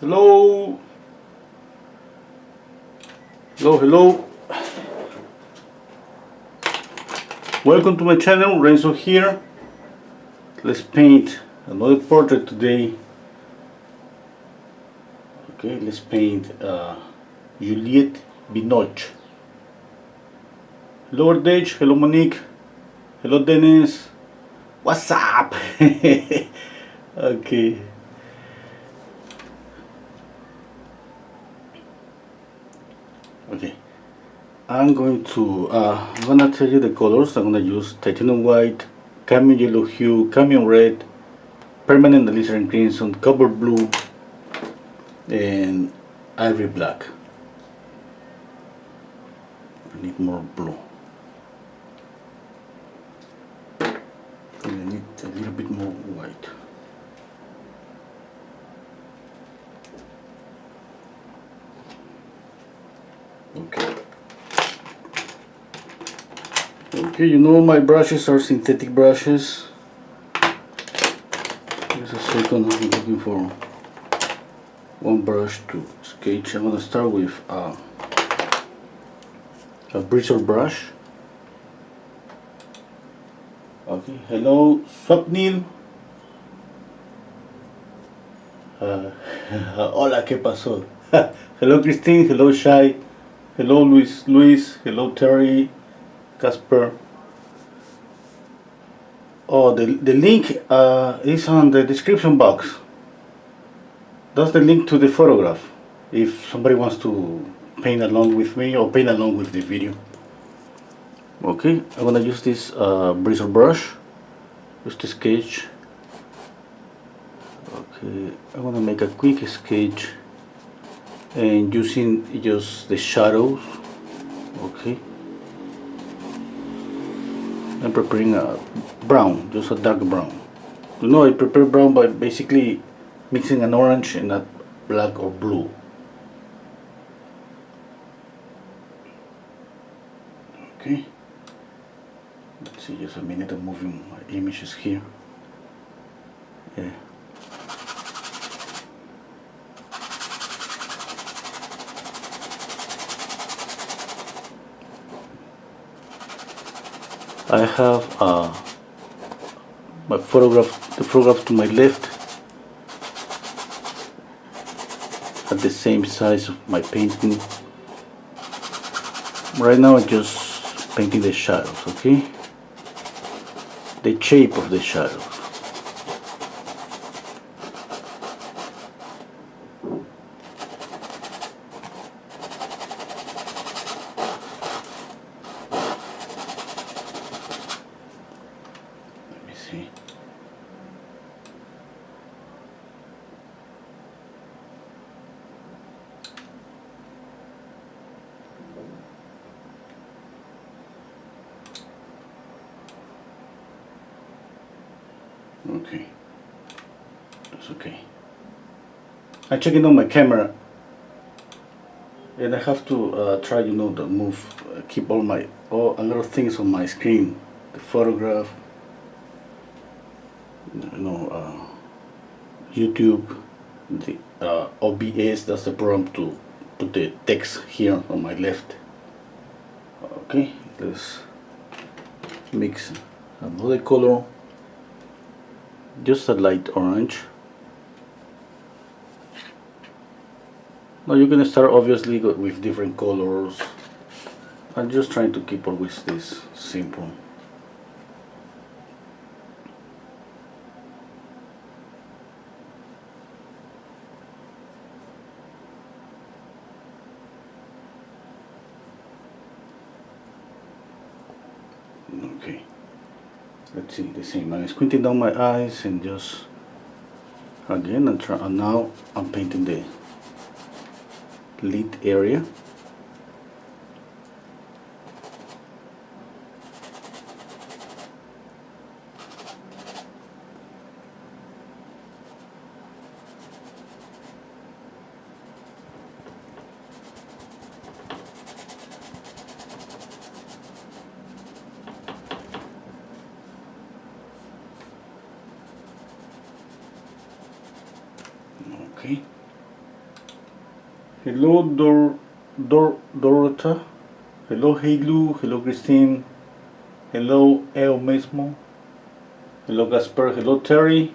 Hello, hello. Welcome to my channel, Renzo here. Let's paint another portrait today. Okay, let's paint Juliette Binoche. Hello Ardej, hello Monique, hello Dennis. What's up? Okay. Okay. I'm gonna tell you the colors. I'm gonna use titanium white, cadmium yellow hue, cadmium red, permanent alizarin crimson, cobalt blue, and ivory black. I need more blue. And I need a little bit more white. Okay. Okay, you know my brushes are synthetic brushes. Just a second, I'm looking for one brush to sketch. I'm gonna start with a bristle brush. Okay, hello Swapnil. Hola, ¿qué pasó? Hello Christine, hello Shai, hello Luis, hello Terry, Casper. Oh, the link is on the description box. That's the link to the photograph. If somebody wants to paint along with me or paint along with the video. Okay, I'm gonna use this bristle brush just to sketch. Okay, I'm gonna make a quick sketch and using just the shadows. Okay, I'm preparing a brown, just a dark brown. You know, I prepare brown by basically mixing an orange and a black or blue. Okay, let's see, just a minute, I'm moving my images here. Yeah. I have the photograph to my left at the same size of my painting. Right now I'm just painting the shadows, okay? The shape of the shadows. Let me see. Okay, that's okay. I'm checking on my camera, and I have to try, to move, keep a lot of things on my screen. The photograph, YouTube, the OBS. That's the program to put the text here on my left. Okay, let's mix another color. Just a light orange. Now you're gonna start obviously with different colors. I'm just trying to keep always this simple. Okay. Let's see the same. I'm squinting down my eyes and just again and now I'm painting the lid area. Okay. Hello, Dorota. Hello, Heilu. Hello, Christine. Hello, Eu mesmo. Hello, Gasper. Hello, Terry.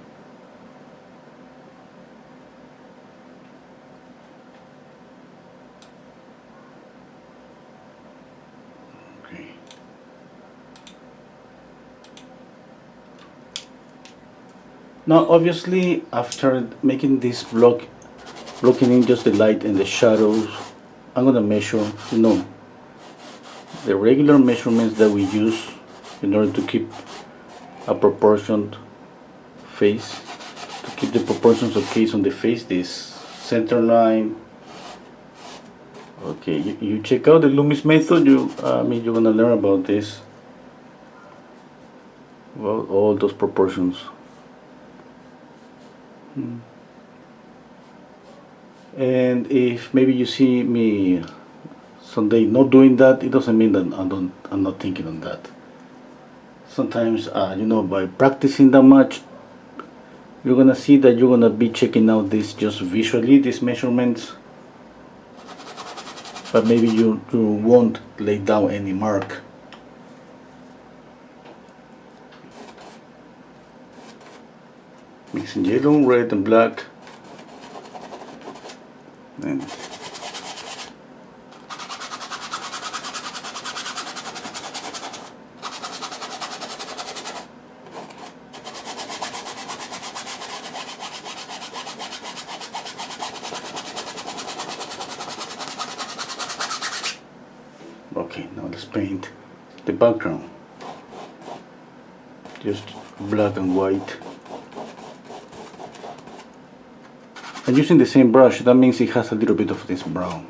Okay. Now, obviously, after making this blocking in just the light and the shadows, I'm gonna measure, the regular measurements that we use in order to keep a proportioned face, to keep the proportions of case on the face, this center line. Okay, you check out the Loomis method, you're gonna learn about this, well, all those proportions. And if maybe you see me someday not doing that, it doesn't mean that I'm not thinking on that. Sometimes, by practicing that much, you're gonna see that you're gonna be checking out this just visually, these measurements, but maybe you won't lay down any mark. Mixing yellow, red, and black. And okay, now let's paint the background. Just black and white. And using the same brush, that means it has a little bit of this brown.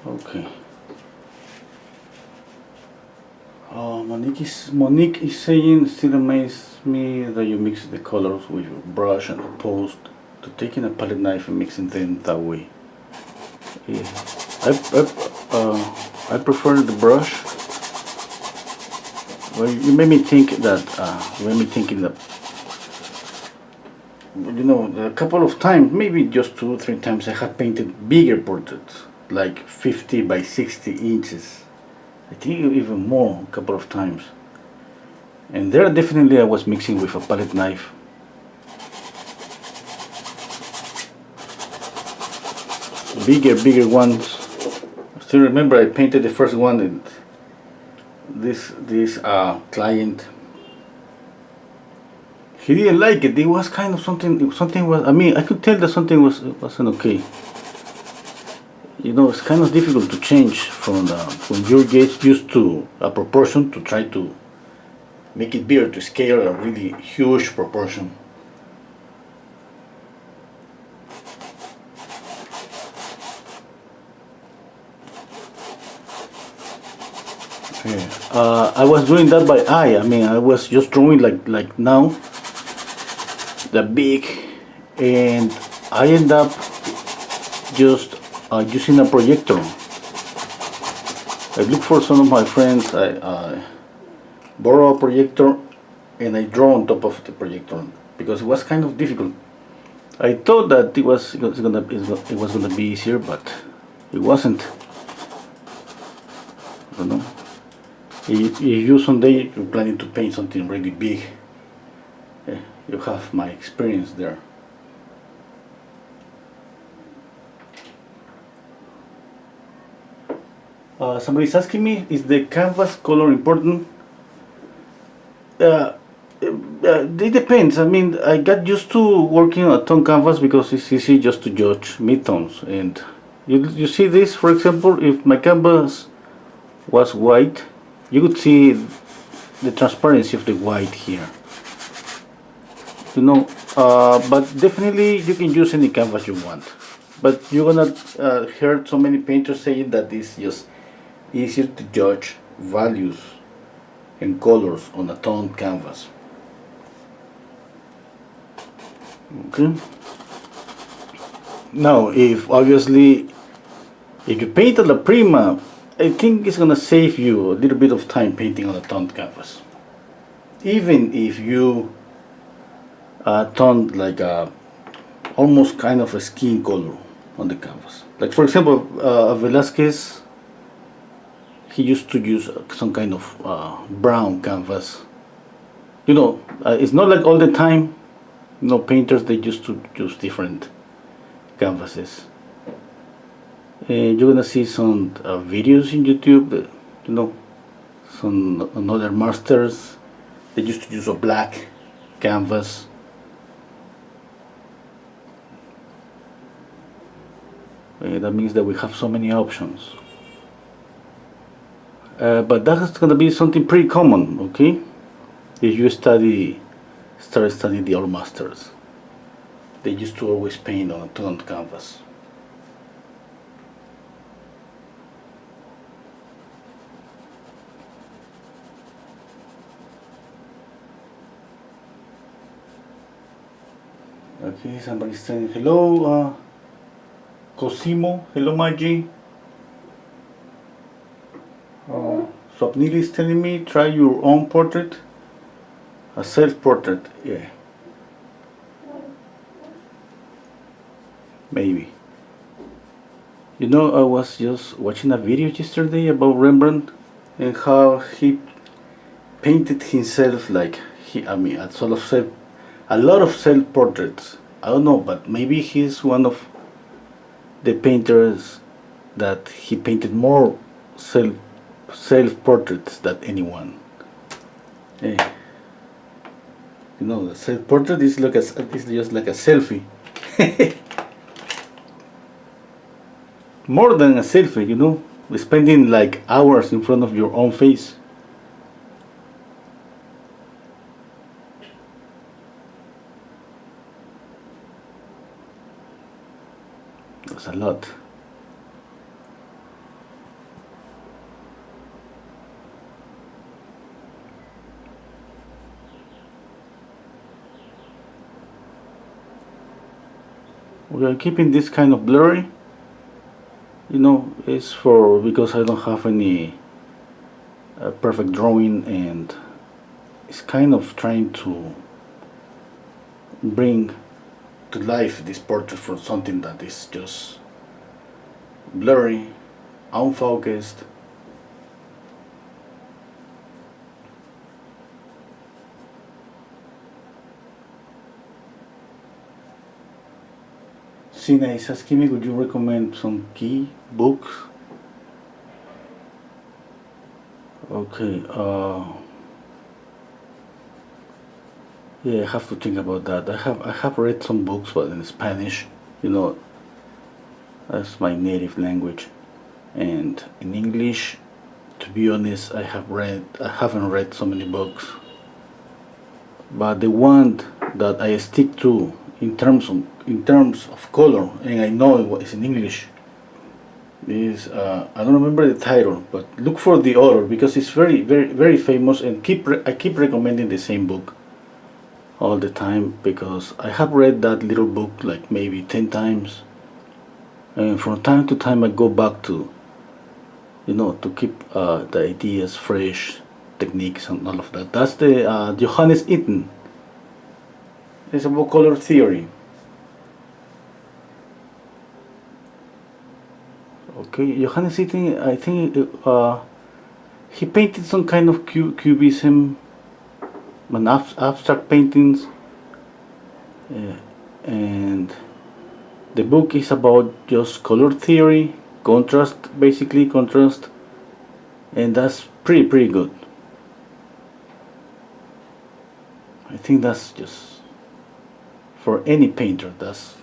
Okay. Monique is saying, still amazes me that you mix the colors with your brush and opposed to taking a palette knife and mixing them that way. Yeah. I prefer the brush. Well, you made me think that. A couple of times, maybe just 2 or 3 times, I have painted bigger portraits, like 50 by 60 inches. I think even more, a couple of times. And there definitely I was mixing with a palette knife. Bigger ones. I still remember I painted the first one, and this client, he didn't like it. It was kind of something was, I could tell that something wasn't okay. It's kind of difficult to change from when you're used to a proportion to try to make it bigger, to scale a really huge proportion. I was doing that by eye. I was just drawing like now, the big, and I end up just using a projector. I look for some of my friends, I borrow a projector, and I draw on top of the projector because it was kind of difficult. I thought that it was gonna be easier, but it wasn't. I don't know. If you someday you're planning to paint something really big, you have my experience there. Somebody's asking me, is the canvas color important? It depends. I got used to working on a tone canvas because it's easy just to judge midtones. And you see this, for example, if my canvas was white, you could see the transparency of the white here. But definitely you can use any canvas you want. But you're gonna hear so many painters saying that it's just easier to judge values and colors on a toned canvas. Okay. Now, if you paint a la prima, I think it's gonna save you a little bit of time painting on a toned canvas. Even if you toned like a almost kind of a skin color on the canvas. Like for example, Velázquez, he used to use some kind of brown canvas. It's not like all the time. Painters, they used to use different canvases. You're gonna see some videos in YouTube that, some another masters, they used to use a black canvas. That means that we have so many options. But that's gonna be something pretty common, okay? If you start studying the old masters, they used to always paint on a toned canvas. Okay, somebody's saying hello, Cosimo, hello Maggie. Swapnili is telling me try your own portrait, a self-portrait. Yeah, maybe. I was just watching a video yesterday about Rembrandt and how he painted himself like a lot of self-portraits. I don't know, but maybe he's one of the painters that he painted more self-portraits than anyone. The self-portrait is just like a selfie. More than a selfie, spending like hours in front of your own face. That's a lot. We are keeping this kind of blurry. It's because I don't have any perfect drawing, and it's kind of trying to bring to life this portrait for something that is just blurry, unfocused. Sina is asking me, would you recommend some key books? Okay, yeah, I have to think about that. I have read some books, but in Spanish, that's my native language, and in English, to be honest, I haven't read so many books. But the one that I stick to in terms of color, and I know it is in English, is I don't remember the title, but look for the author because it's very, very, very famous, and I keep recommending the same book all the time because I have read that little book like maybe 10 times, and from time to time I go back to to keep the ideas fresh, techniques and all of that. That's the Johannes Itten. It's about color theory. Okay, Johannes Itten, I think he painted some kind of cubism, and abstract paintings, and the book is about just color theory, basically contrast, and that's pretty good. I think that's just for any painter, that's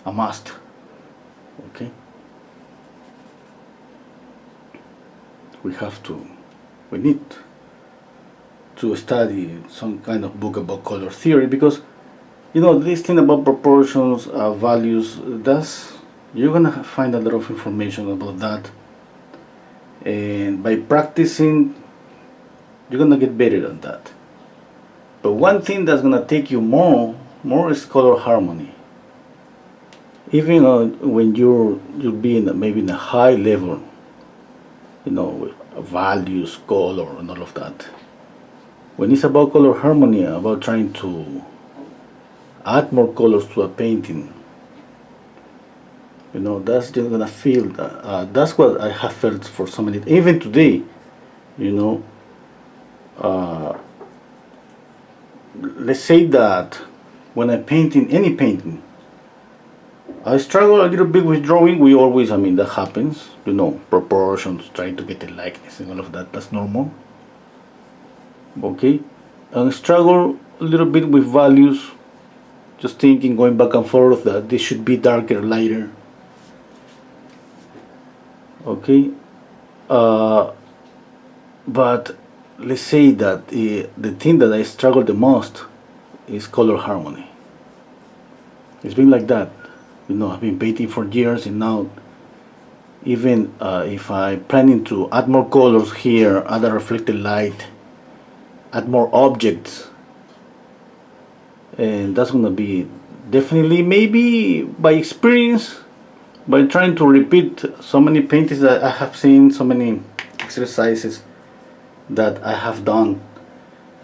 a must. Okay. we need to study some kind of book about color theory, because this thing about proportions, values, you're gonna find a lot of information about that, and by practicing you're gonna get better at that. But one thing that's gonna take you more is color harmony. Even when you'll be maybe in a high level, with values, color, and all of that. When it's about color harmony, about trying to add more colors to a painting, that's just gonna feel that. That's what I have felt for so many. Even today, let's say that when I'm painting any painting, I struggle a little bit with drawing. We always, that happens. Proportions, trying to get the likeness and all of that. That's normal. Okay, and struggle a little bit with values. Just thinking, going back and forth, that this should be darker, lighter. Okay, but let's say that the thing that I struggle the most is color harmony. It's been like that. I've been painting for years, and now even if I'm planning to add more colors here, add a reflected light, add more objects, and that's gonna be definitely, maybe by experience, by trying to repeat so many paintings that I have seen, so many exercises that I have done,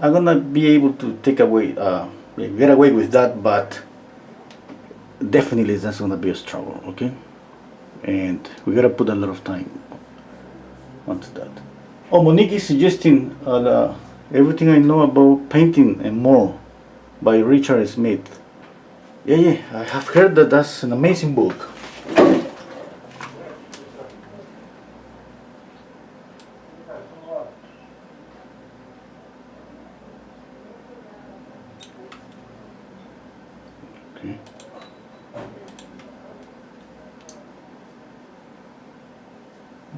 I'm gonna be able to get away with that. But definitely that's gonna be a struggle, okay? And we gotta put a lot of time onto that. Oh, Monique is suggesting Everything I Know About Painting and More by Richard Smith. Yeah, I have heard that that's an amazing book. Okay.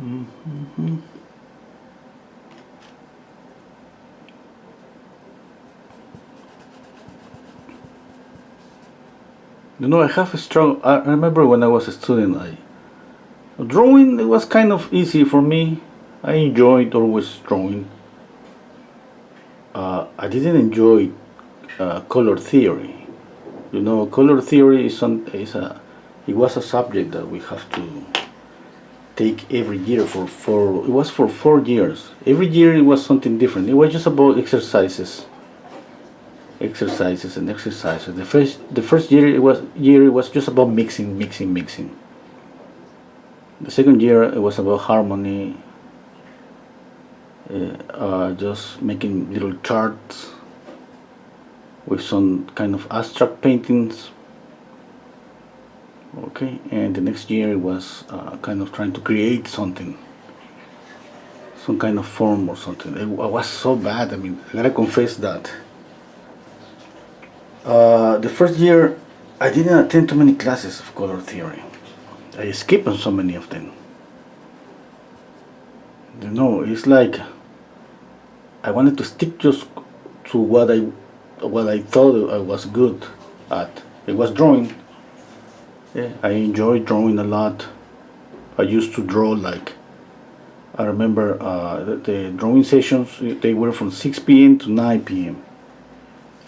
Mm-hmm. I have a strong. I remember when I was a student, drawing, it was kind of easy for me. I enjoyed always drawing. I didn't enjoy color theory. Color theory it was a subject that we have to take every year for it was for 4 years. Every year it was something different. It was just about exercises and exercises. The first year it was just about mixing. The second year it was about harmony, just making little charts with some kind of abstract paintings. Okay, and the next year it was kind of trying to create something, some kind of form or something. It was so bad. I gotta confess that the first year I didn't attend too many classes of color theory. I skipped on so many of them. It's like I wanted to stick just to what I thought I was good at. It was drawing. Yeah, I enjoyed drawing a lot. I used to draw I remember the drawing sessions, they were from 6 p.m. to 9 p.m.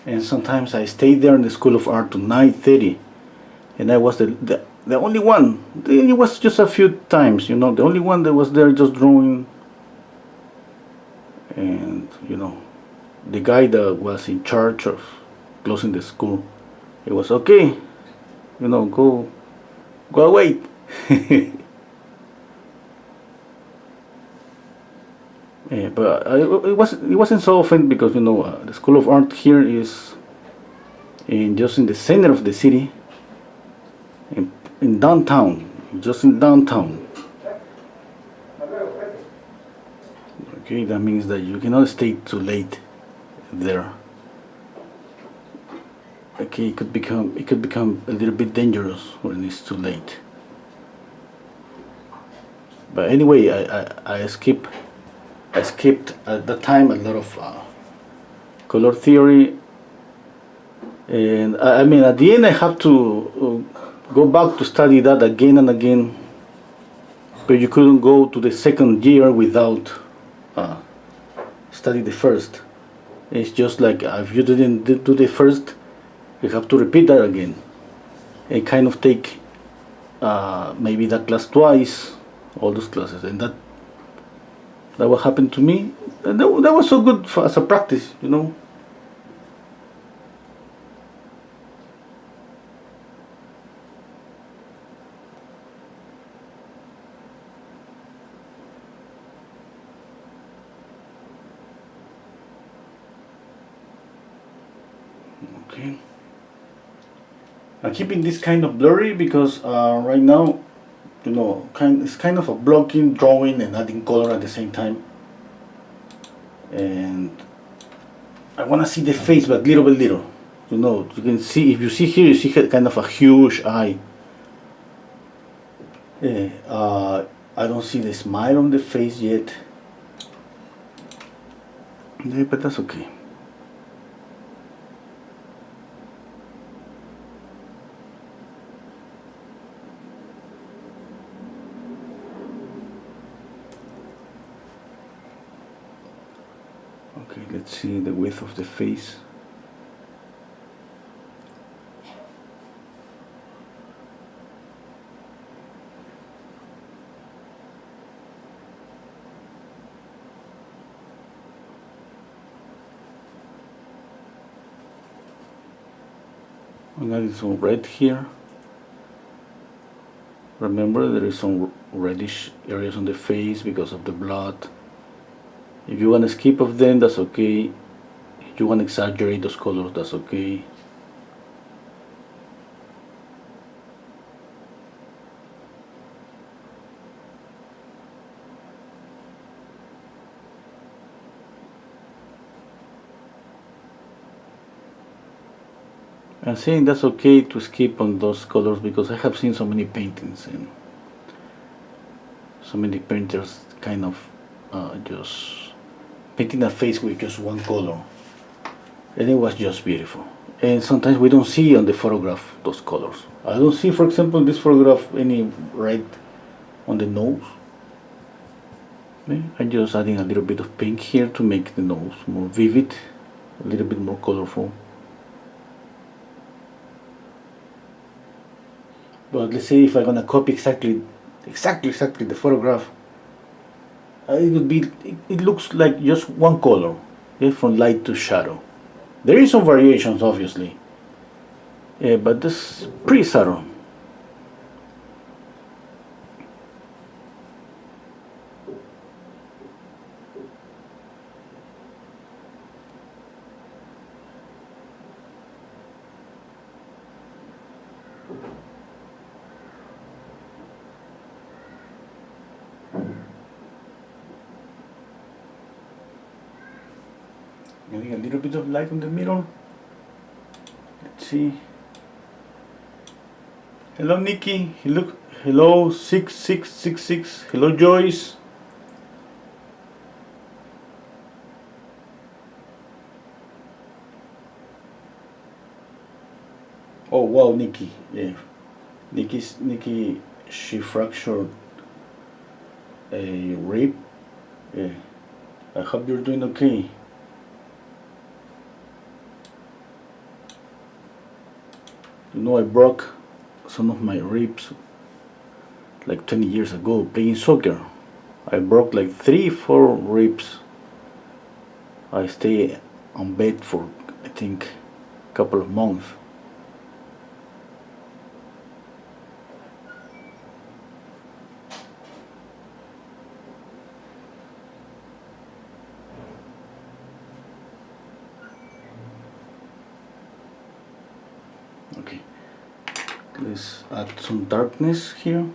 And sometimes I stayed there in the School of Art to 9:30, and I was the only one. It was just a few times, the only one that was there just drawing. And the guy that was in charge of closing the school, it was okay, go away. Yeah, but it wasn't so often, because the School of Art here is just in the center of the city, in downtown, just in downtown. Okay, that means that you cannot stay too late there. Okay, it could become a little bit dangerous when it's too late. But anyway, I skip I skipped at that time a lot of color theory, and I mean at the end I have to go back to study that again and again, but you couldn't go to the second year without study the first. It's just like if you didn't do the first, you have to repeat that again and kind of take maybe that class twice, all those classes, and that what happened to me. And that was so good as a practice, you know. Okay. I'm keeping this kind of blurry because right now, you know, it's kind of a blocking drawing and adding color at the same time. And I want to see the face, but little by little. You know, you can see, if you see here, you see kind of a huge eye. I don't see the smile on the face yet. Yeah, but that's okay. Okay, let's see the width of the face. I'm adding some red here. Remember, there is some reddish areas on the face because of the blood. If you want to skip of them, that's okay. If you want to exaggerate those colors, that's okay. I'm saying that's okay to skip on those colors because I have seen so many paintings and so many painters kind of just painting a face with just one color, and it was just beautiful. And sometimes we don't see on the photograph those colors. I don't see, for example, this photograph any red on the nose. Okay. I'm just adding a little bit of pink here to make the nose more vivid, a little bit more colorful. But let's say if I'm gonna copy exactly the photograph, it would be, it looks like just one color, okay, from light to shadow. There is some variations, obviously, but this is pretty subtle. Getting a little bit of light on the middle. Let's see. Hello, Nikki. Hello, 6666. Hello, Joyce. Oh wow, Nikki. Yeah, Nikki. She fractured a rib. Yeah. I hope you're doing okay. You know, I broke some of my ribs like 20 years ago playing soccer. I broke like 3-4 ribs. I stayed on bed for, I think, a couple of months. Okay, let's add some darkness here.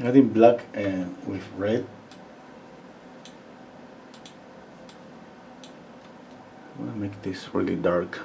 Adding black with red. Well, make this really dark.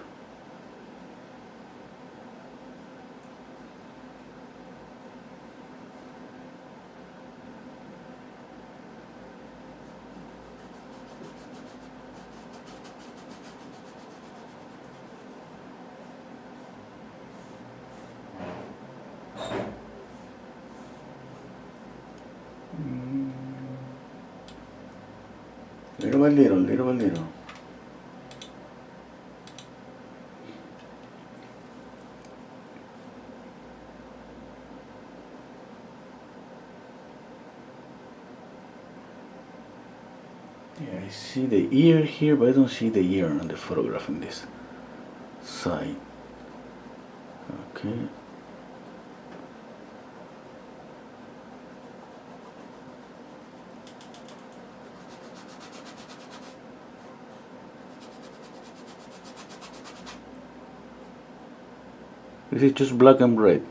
Little by little, little by little. Yeah, I see the ear here, but I don't see the ear on the photograph on this side. Okay. This is just black and red.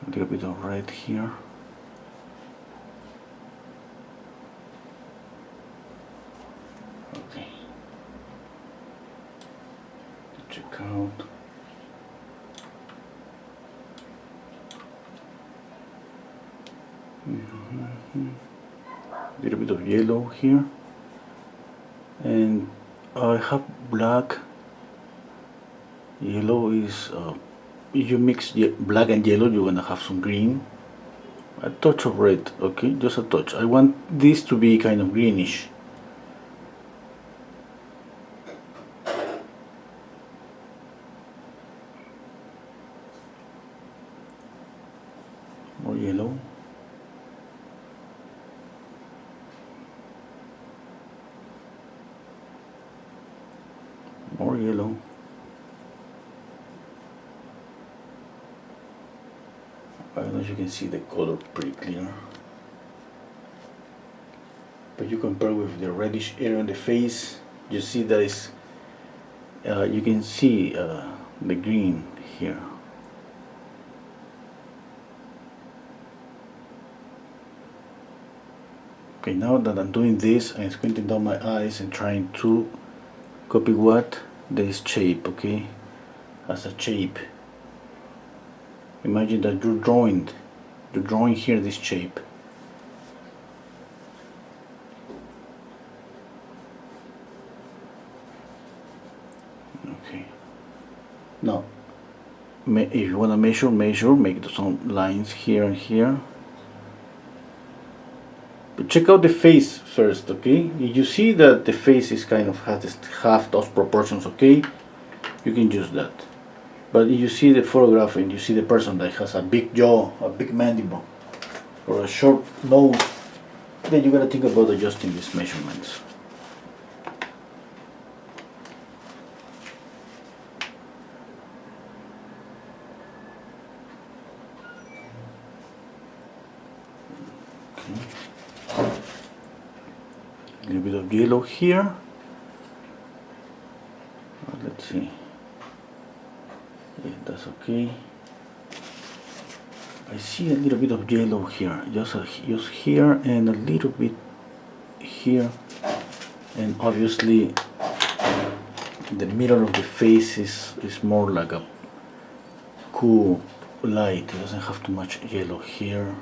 A little bit of red here. Okay. Check out. A little bit of yellow here. And I have black. Yellow is if you mix black and yellow, you're gonna have some green, a touch of red. Okay, just a touch. I want this to be kind of greenish. More yellow. More yellow. I don't know if you can see the color pretty clear, but you compare with the reddish area on the face, you see that is you can see the green here. Okay, now that I'm doing this, I'm squinting down my eyes and trying to copy what this shape, okay, as a shape. Imagine that you're drawing here this shape. Okay. Now, if you want to measure, make some lines here and here. But check out the face first, okay? If you see that the face is kind of half those proportions, okay? You can use that. But if you see the photograph and you see the person that has a big jaw, a big mandible, or a short nose, then you gotta think about adjusting these measurements. Okay. A little bit of yellow here. Let's see. Yeah, that's okay. I see a little bit of yellow here, just here and a little bit here, and obviously the middle of the face is more like a cool light. It doesn't have too much yellow here,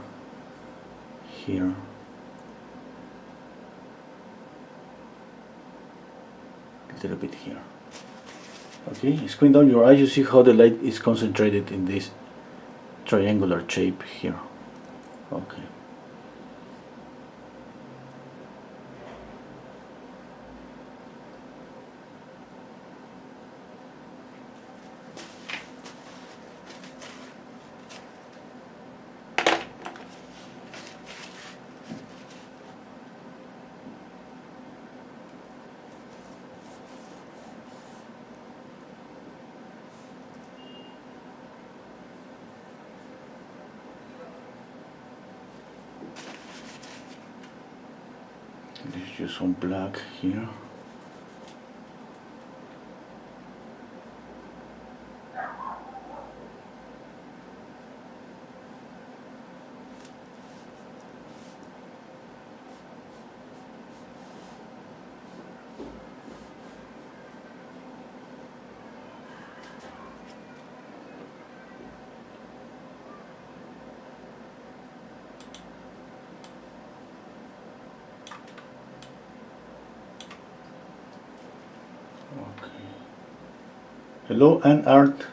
here. A little bit here. Okay, squint down your eyes, you see how the light is concentrated in this triangular shape here. Okay. this is just some black here. Hello and art.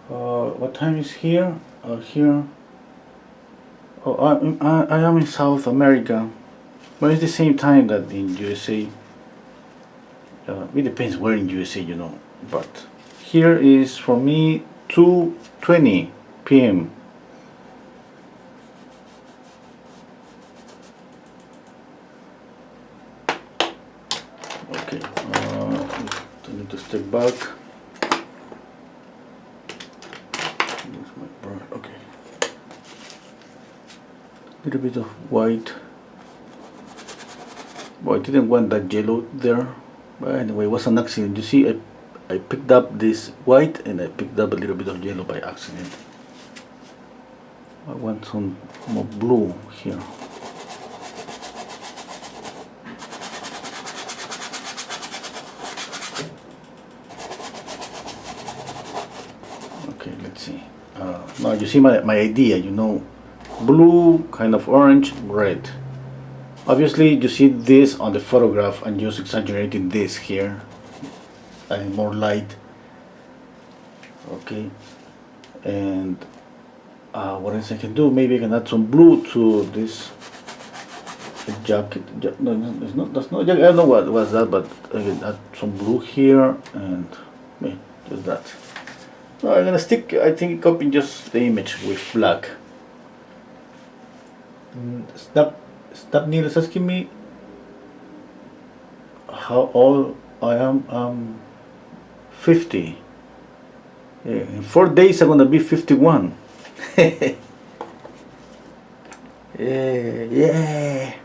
What time is here? Here. Oh, I am in South America. Well, it's the same time that in USA. It depends where in USA, you know. But here is for me 2:20 p.m. Okay, I need to step back. Use my brush. Okay, a little bit of white. Well, I didn't want that yellow there, but anyway, it was an accident. You see, I picked up this white and I picked up a little bit of yellow by accident. I want some more blue here. Okay, let's see. Now you see my idea, you know, blue, kind of orange, red. Obviously you see this on the photograph and just exaggerating this here and more light. Okay, and what else I can do? Maybe I can add some blue to this jacket. No, it's not, that's not jacket. I don't know what was that, but I can add some blue here and yeah, just that. No, I'm gonna stick, I think, copying just the image with black. Stop Neil is asking me how old I am. 50. Yeah, in 4 days I'm gonna be 51. Yeah.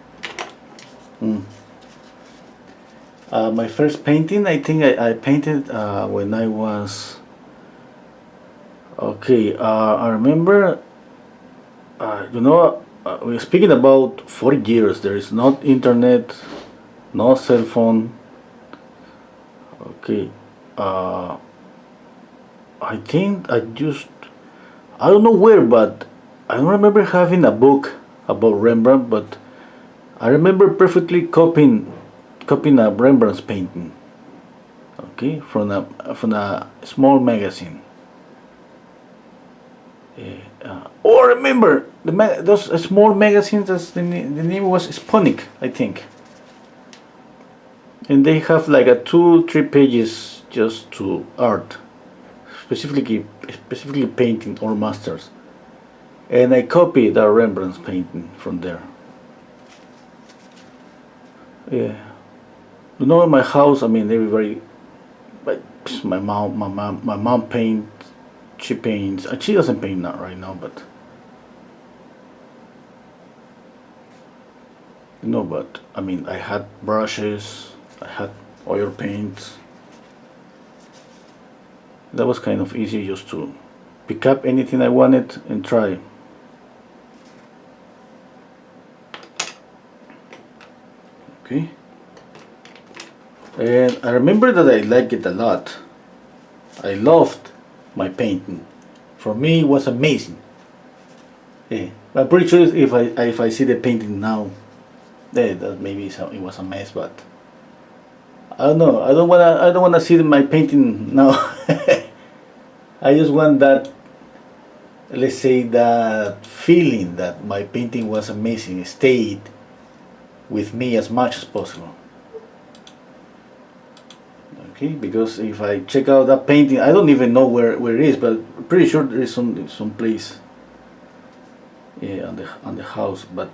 My first painting, I think I painted when I was. Okay, I remember, you know, we're speaking about 40 years. There is not internet, no cell phone. Okay, I think I don't know where, but I don't remember having a book about Rembrandt, but I remember perfectly copying a Rembrandt's painting. Okay, from a small magazine. Or remember those small magazines. The name was Sponic, I think, and they have like a 2-3 pages just to art, specifically painting or masters, and I copied the Rembrandt's painting from there. Yeah, you know, in my house, I mean, everybody, like my mom paints. She paints. She doesn't paint not right now, but you know. But I mean, I had brushes. I had oil paints. That was kind of easy, just to pick up anything I wanted and try. Okay. And I remember that I liked it a lot. I loved my painting. For me, it was amazing. Yeah, I'm pretty sure if I see the painting now, that maybe it was a mess, but I don't know. I don't wanna see my painting now. I just want that, let's say, that feeling that my painting was amazing stayed with me as much as possible. Okay, because if I check out that painting, I don't even know where it is, but I'm pretty sure there is some place, yeah, on the house. But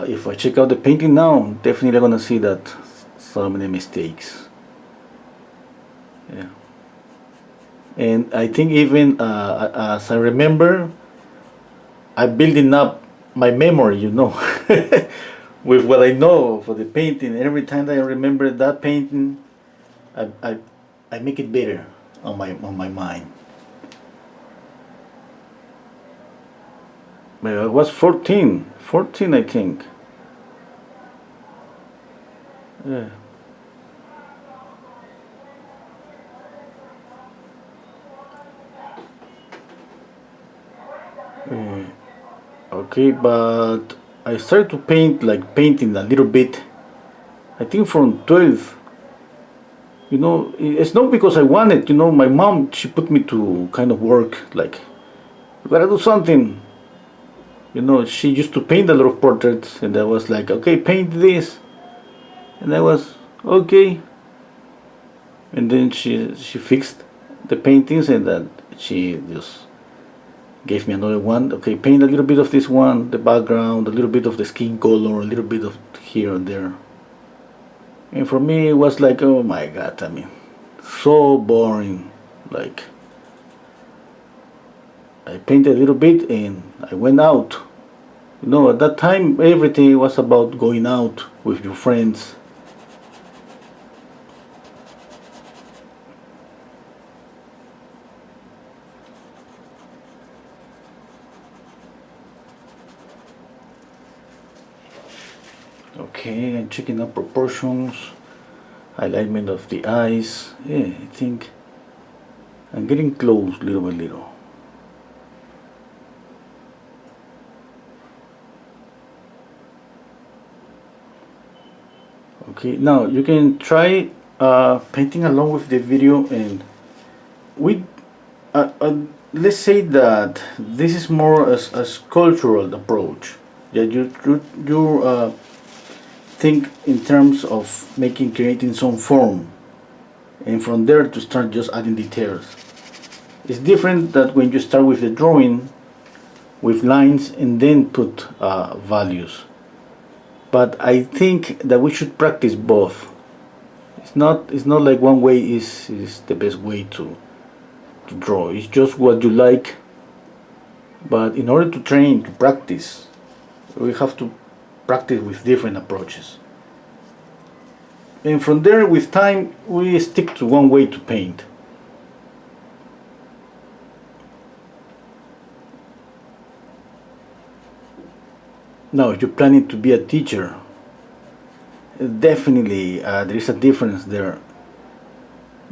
if I check out the painting now, I'm definitely gonna see that so many mistakes. Yeah. And I think even as I remember, I'm building up my memory, with what I know for the painting. Every time that I remember that painting, I, I, I make it better on my mind. But I was 14 I think. Yeah. Okay, but I started to painting a little bit. I think from 12. It's not because I wanted. My mom, she put me to kind of work. Like, you gotta do something. She used to paint a lot of portraits, and I was like, okay, paint this, and I was okay. And then she fixed the paintings, and then she just gave me another one. Okay, paint a little bit of this one, the background, a little bit of the skin color, a little bit of here and there. And for me, it was like, oh my god, I mean, so boring. Like, I painted a little bit and I went out. At that time, everything was about going out with your friends. Okay, I'm checking out proportions, alignment of the eyes. Yeah, I think I'm getting close little by little. Okay, now you can try painting along with the video, and we let's say that this is more a sculptural approach. Yeah, you think in terms of creating some form, and from there to start just adding details. It's different that when you start with the drawing with lines and then put values. But I think that we should practice both. It's not like one way is the best way to draw. It's just what you like. But in order to train, to practice, we have to practice with different approaches. And from there, with time, we stick to one way to paint. Now, if you're planning to be a teacher, definitely there is a difference there.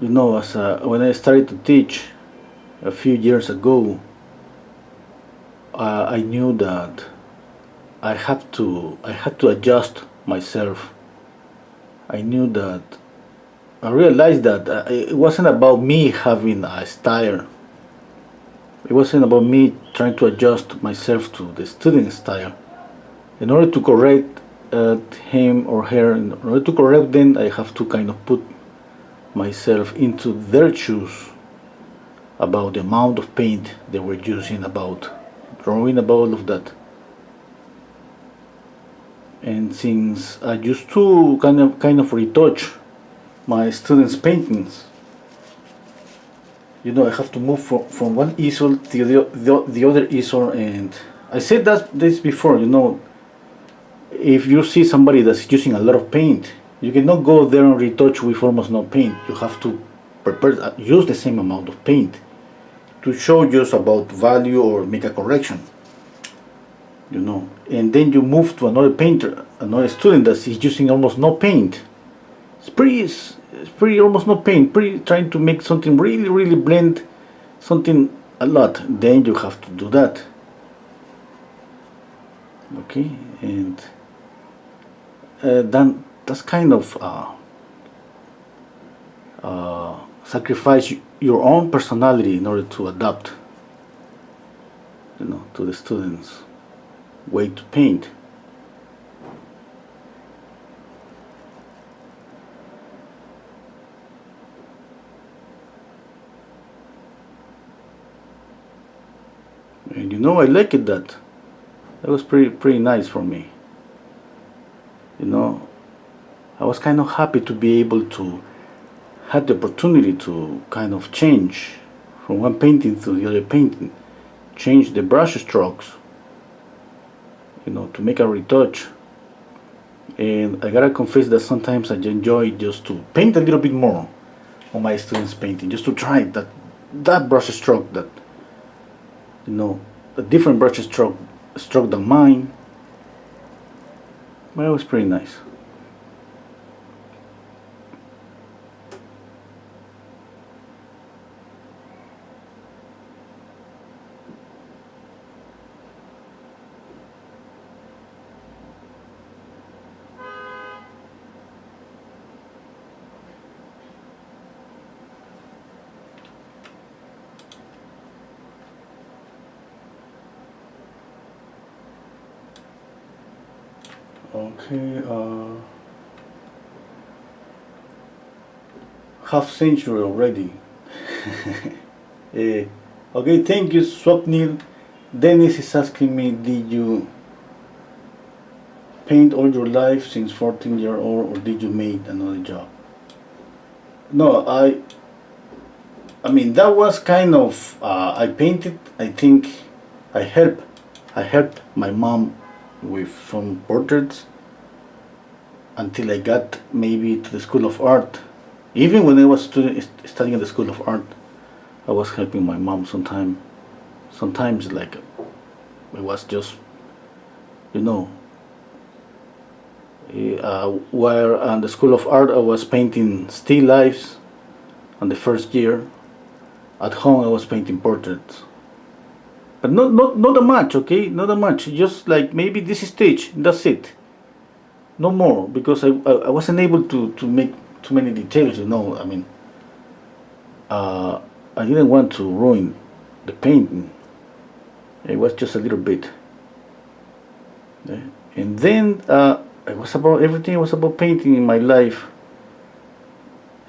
As when I started to teach a few years ago, I knew that I had to adjust myself. I realized that it wasn't about me having a style. It wasn't about me trying to adjust myself to the student's style. In order to correct him or her, in order to correct them, I have to kind of put myself into their shoes about the amount of paint they were using, about drawing, about all of that. And since I used to kind of retouch my students' paintings, I have to move from one easel to the other easel. And I said this before, if you see somebody that's using a lot of paint, you cannot go there and retouch with almost no paint. You have to use the same amount of paint to show just about value or make a correction. And then you move to another painter, another student that's using almost no paint. It's pretty almost no paint, pretty trying to make something really, really blend something a lot. Then you have to do that. Okay, and then that's kind of sacrifice your own personality in order to adapt, to the students' way to paint. And I like it that was pretty nice for me. I was kind of happy to be able to have the opportunity to kind of change from one painting to the other painting, change the brush strokes, to make a retouch. And I gotta confess that sometimes I enjoy just to paint a little bit more on my students' painting, just to try that brush stroke, that a different brush stroke than mine. But it was pretty nice. Okay, half century already. Okay, thank you, Swapnil. Dennis is asking me, did you paint all your life since 14-year-old, or did you make another job? No, I mean that was kind of I painted. I think I helped my mom with some portraits until I got maybe to the School of Art. Even when I was studying at the School of Art, I was helping my mom sometimes like it was just while at the School of Art I was painting still lifes on the first year. At home I was painting portraits, but not that much, okay? Not that much, just like maybe this stage, that's it. No more, because I wasn't able to make too many details, I mean, I didn't want to ruin the painting. It was just a little bit. And then it was about everything. It was about painting in my life.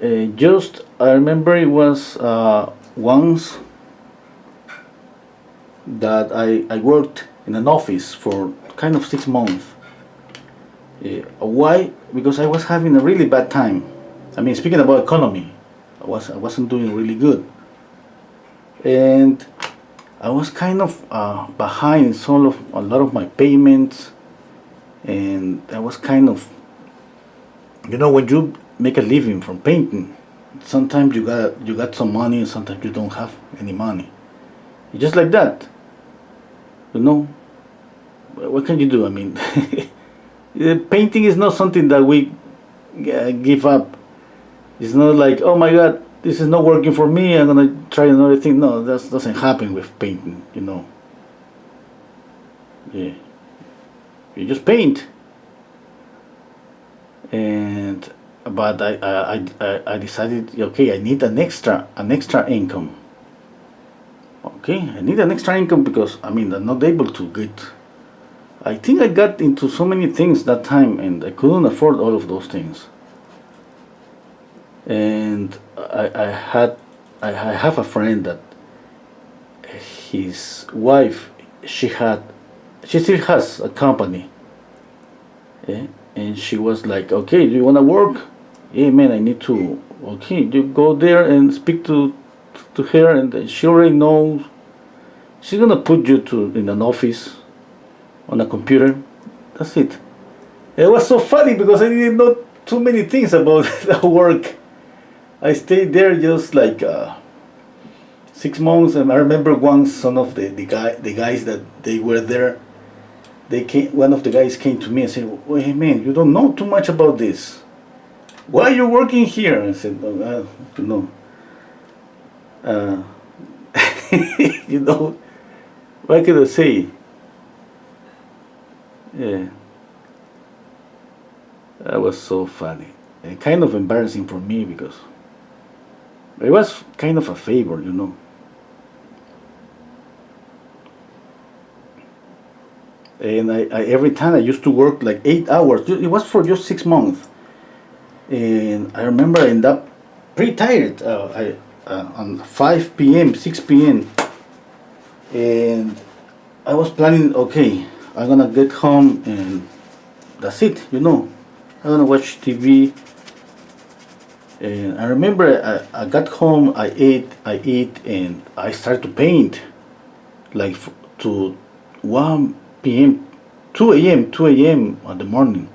Just I remember it was once that I worked in an office for kind of 6 months. Why? Because I was having a really bad time. I mean, speaking about economy, I wasn't doing really good, and I was kind of behind a lot of my payments, and I was kind of, when you make a living from painting, sometimes you got some money, and sometimes you don't have any money. It's just like that, What can you do? I mean, painting is not something that we give up. It's not like, oh my God, this is not working for me, I'm gonna try another thing. No, that doesn't happen with painting, Yeah, you just paint. But I decided, okay, I need an extra income. Okay, I need an extra income because I'm not able to get. I think I got into so many things that time, and I couldn't afford all of those things. And I have a friend that his wife, she still has a company. And she was like, okay, do you want to work? Yeah, man, I need to. Okay, you go there and speak to her, and she already knows. She's gonna put you in an office on a computer. That's it. It was so funny because I didn't know too many things about that work. I stayed there just like 6 months, and I remember once some of the guys that they were there. One of the guys came to me and said, "Oh, hey man, you don't know too much about this. Why are you working here?" I said, "Oh, what can I say?" Yeah, that was so funny and kind of embarrassing for me because it was kind of a favor, And I every time I used to work like 8 hours. It was for just 6 months, and I remember I ended up pretty tired. On 5 p.m., 6 p.m., and I was planning. Okay, I'm gonna get home and that's it. I'm gonna watch TV. And I remember I got home, I ate, and I started to paint, like to 1 p.m., 2 a.m., 2 a.m. in the morning.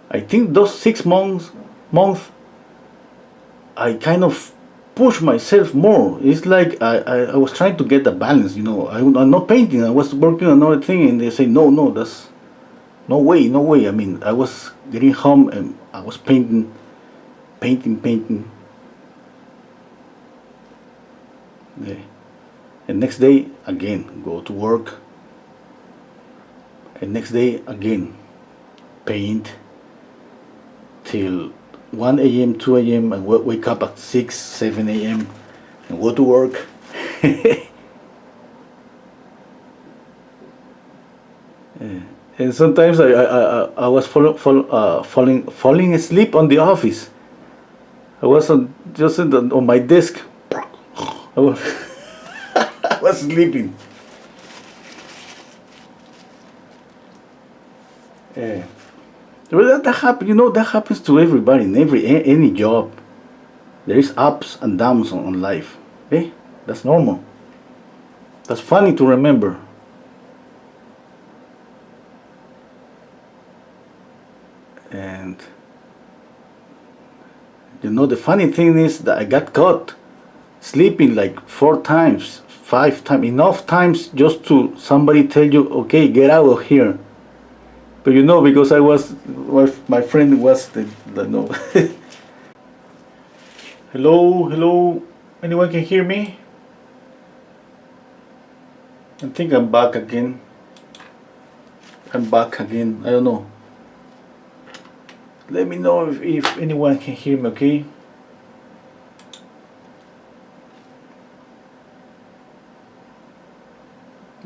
I think those 6 months, I kind of push myself more. It's like I was trying to get the balance, I'm not painting, I was working on another thing, and they say, no, no, that's no way, no way. I mean, I was getting home and I was painting. Yeah. And next day, again, go to work. And next day, again, paint till 1 a.m., 2 a.m., and wake up at 6, 7 a.m. and go to work. Yeah. And sometimes I was falling asleep on the office. I was just on my desk. I was, I was sleeping. Yeah. Well, that happens. That happens to everybody in any job. There is ups and downs on life. Eh? That's normal. That's funny to remember. And the funny thing is that I got caught sleeping like 4 times, 5 times, enough times just to somebody tell you, okay, get out of here. But because my friend was the no. Hello, anyone can hear me? I think I'm back again. I don't know. Let me know if anyone can hear me, okay?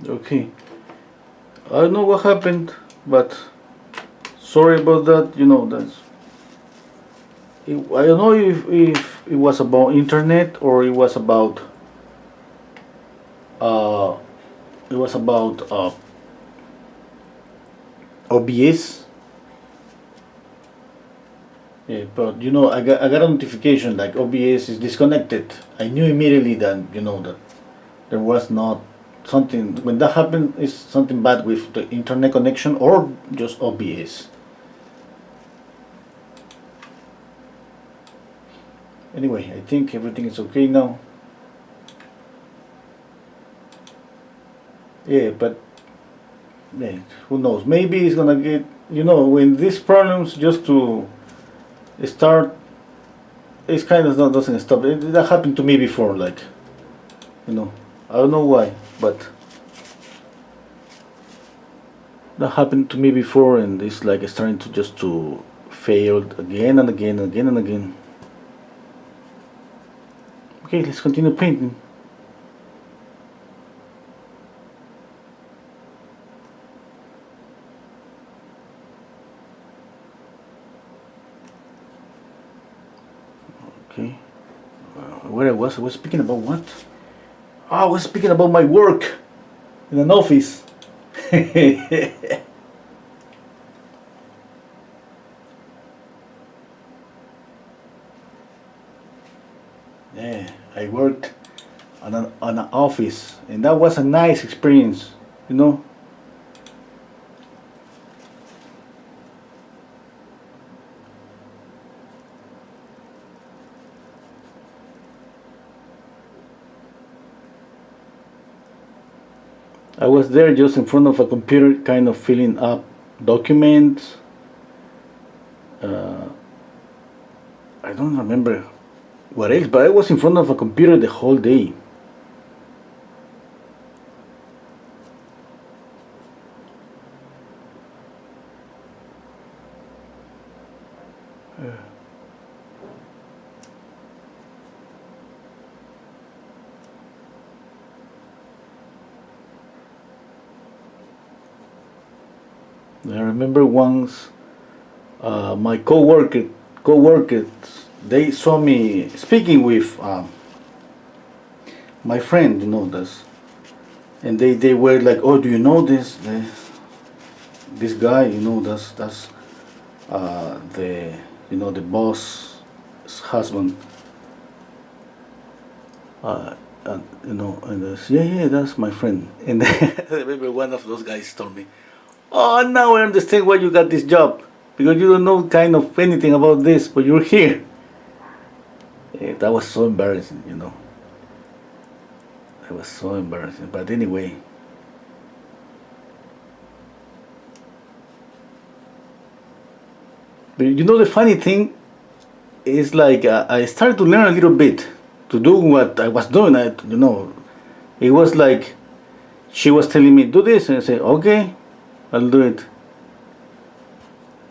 Okay. I don't know what happened, but sorry about that. I don't know if it was about internet or it was about uh, OBS. Yeah, but I got a notification like OBS is disconnected. I knew immediately that that there was not something. When that happened, is something bad with the internet connection or just OBS. Anyway, I think everything is okay now. Yeah, but yeah, who knows? Maybe it's gonna get when these problems just to start. It's kind of not doesn't stop. That happened to me before, like I don't know why, but that happened to me before, and it's like it's starting to just to fail again and again and again and again. Okay, let's continue painting. Okay, where I was speaking about what? Oh, I was speaking about my work in an office. Yeah, I worked on an office, and that was a nice experience. I was there just in front of a computer, kind of filling up documents. I don't remember what else, but I was in front of a computer the whole day. I remember once my co-workers, they saw me speaking with my friend, this, and they were like, "Oh, do you know this guy? That's the the boss husband. You know, and yeah, that's my friend. And maybe one of those guys told me, "Oh, now I understand why you got this job, because you don't know kind of anything about this, but you're here." That was so embarrassing, you know. That was so embarrassing. But anyway, but you know, the funny thing is, like, I started to learn a little bit to do what I was doing. You know, it was like she was telling me, "Do this," and I say, "Okay, I'll do it."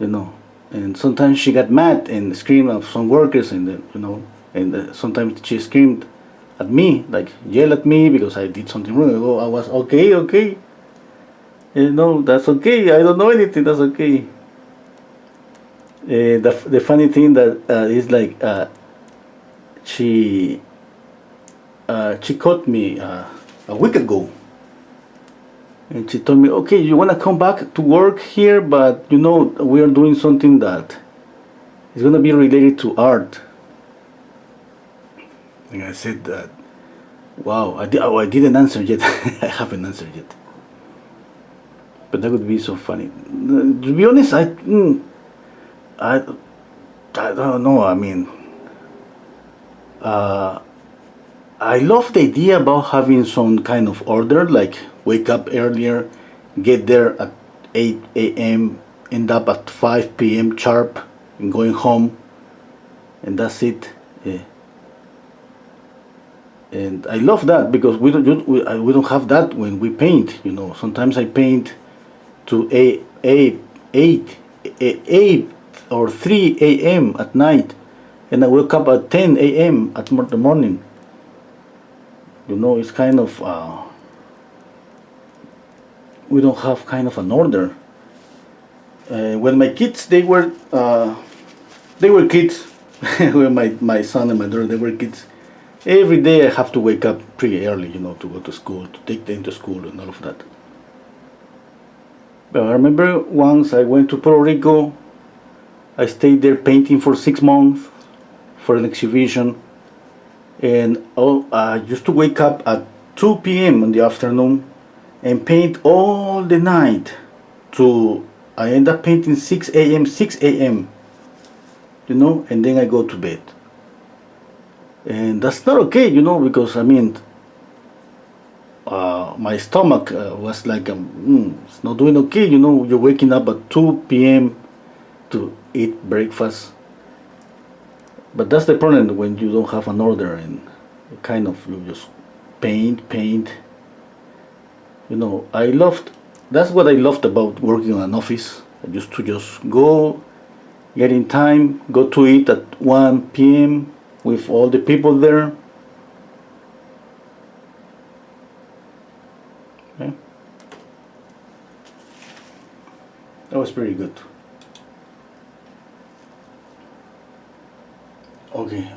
You know, and sometimes she got mad and screamed at some workers, and you know, and sometimes she screamed at me, like yell at me because I did something wrong. I was okay, okay. You know, that's okay. I don't know anything. That's okay. The funny thing that is, like, she caught me a week ago, and she told me, "Okay, you wanna come back to work here, but you know we are doing something that is gonna be related to art." And I said that, wow, I didn't answer yet. I haven't answered yet. But that would be so funny. To be honest, I don't know. I mean, I love the idea about having some kind of order, like wake up earlier, get there at 8 a.m., end up at 5 p.m. sharp, and going home, and that's it. Yeah. And I love that because we don't have that when we paint. You know, sometimes I paint to 8 or 3 a.m. at night, and I wake up at 10 a.m. at the morning. You know, it's kind of we don't have kind of an order. When my kids, they were kids. When my son and my daughter, they were kids. Every day I have to wake up pretty early, you know, to go to school, to take them to school and all of that. But I remember once I went to Puerto Rico. I stayed there painting for 6 months for an exhibition, and I used to wake up at 2 p.m. in the afternoon and paint all the night to I end up painting 6 a.m., you know, and then I go to bed. And that's not okay, you know, because I mean, my stomach was like, it's not doing okay, you know, you're waking up at 2 p.m. to eat breakfast. But that's the problem when you don't have an order and kind of you just paint. You know, that's what I loved about working on an office. I used to just go, get in time, go to eat at 1 p.m. with all the people there. Okay. That was pretty good. Okay,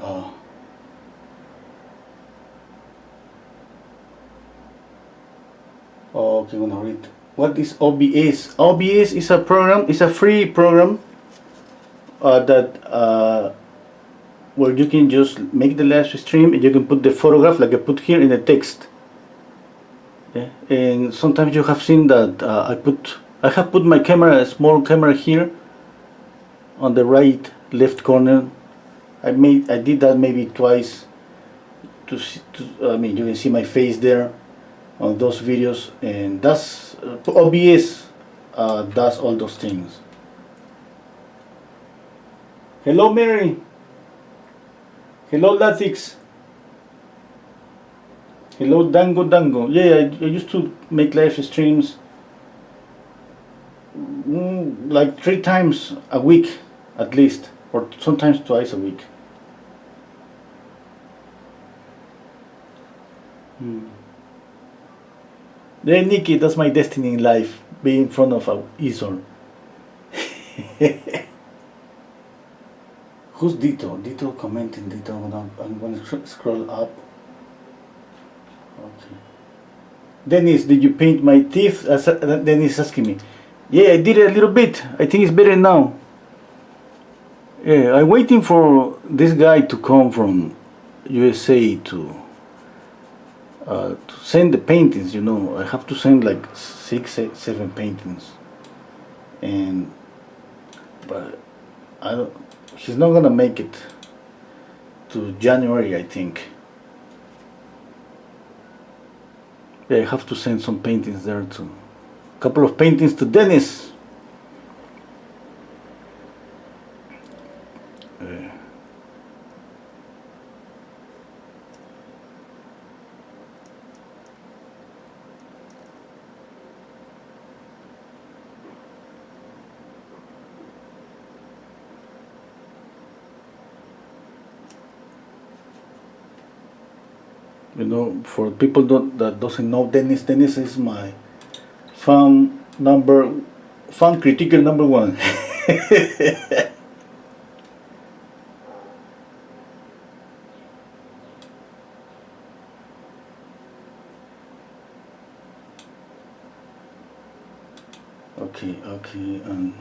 okay, I'm gonna read. What is OBS? OBS is a program, it's a free program that where you can just make the live stream and you can put the photograph like I put here in the text. Yeah? And sometimes you have seen that I have put my camera, a small camera here on the left corner. I did that maybe twice I mean, you can see my face there on those videos, and that's OBS does all those things. Hello Mary. Hello Latix. Hello Dango. Yeah, I used to make live streams like 3 times a week at least, or sometimes twice a week. Yeah, Nikki, that's my destiny in life, being in front of a easel. Who's Dito? Dito commenting. Dito, I'm gonna scroll up. Okay. Dennis, did you paint my teeth? Dennis asking me. Yeah, I did it a little bit. I think it's better now. Yeah, I'm waiting for this guy to come from USA to send the paintings. You know, I have to send like 7 paintings, and but I don't. He's not gonna make it to January, I think. Yeah, I have to send some paintings there too. A couple of paintings to Dennis. You know, for people that doesn't know Dennis, Dennis is my fan critical number one. Okay, and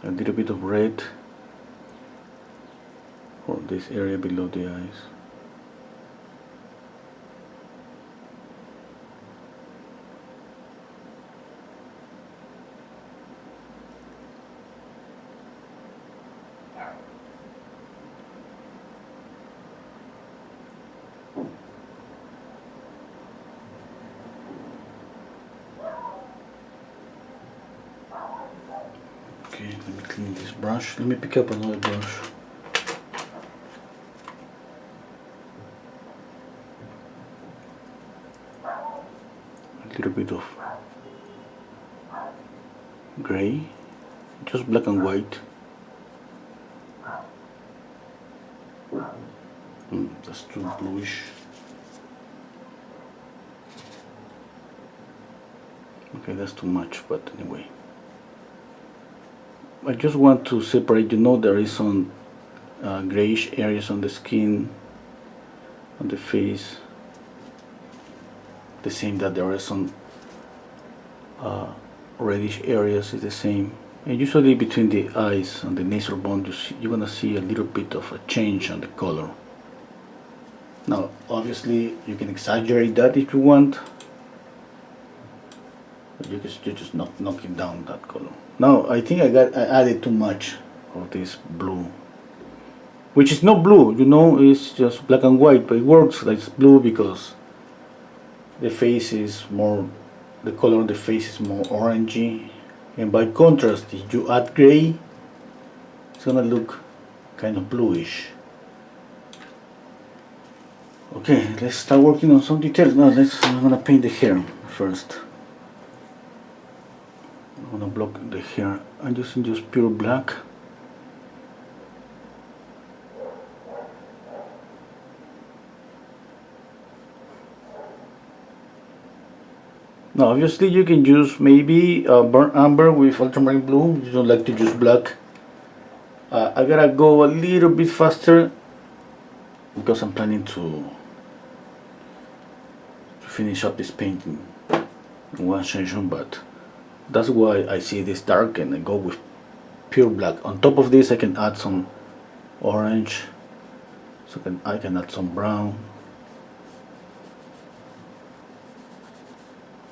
a little bit of red for this area below the eyes. Okay, let me clean this brush. Let me pick up another brush. A little bit of gray, just black and white. That's too bluish. Okay, that's too much, but anyway. I just want to separate, you know, there is some grayish areas on the skin, on the face. The same that there are some reddish areas is the same. And usually between the eyes and the nasal bone, you're gonna see a little bit of a change on the color. Now, obviously, you can exaggerate that if you want. But you just knocking down that color. Now, I think I added too much of this blue, which is not blue, you know, it's just black and white, but it works like it's blue because the face is more, the color of the face is more orangey, and by contrast, if you add gray, it's gonna look kind of bluish. Okay, let's start working on some details. Now I'm gonna paint the hair first. I'm gonna block the hair. I'm using just pure black. Now obviously you can use maybe burnt umber with ultramarine blue. You don't like to use black. I gotta go a little bit faster because I'm planning to finish up this painting in one session, but that's why I see this dark and I go with pure black. On top of this I can add some orange, so I can add some brown.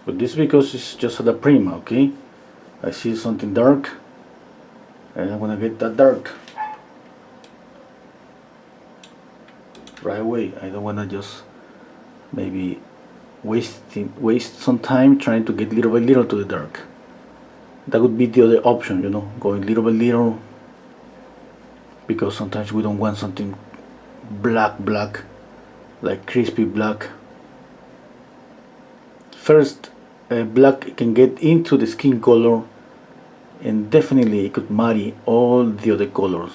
But this because it's just a prima, okay? I see something dark and I'm gonna get that dark right away. I don't wanna just maybe waste some time trying to get little by little to the dark. That would be the other option, you know, going little by little, because sometimes we don't want something black, like crispy black. First, black can get into the skin color and definitely it could marry all the other colors.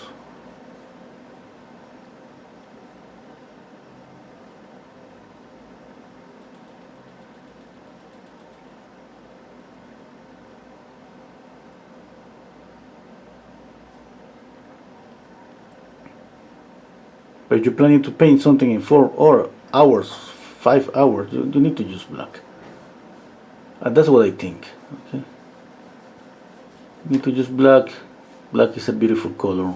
But if you're planning to paint something in 4 hours, 5 hours, you need to use black. That's what I think. Okay. Need to use black. Black is a beautiful color.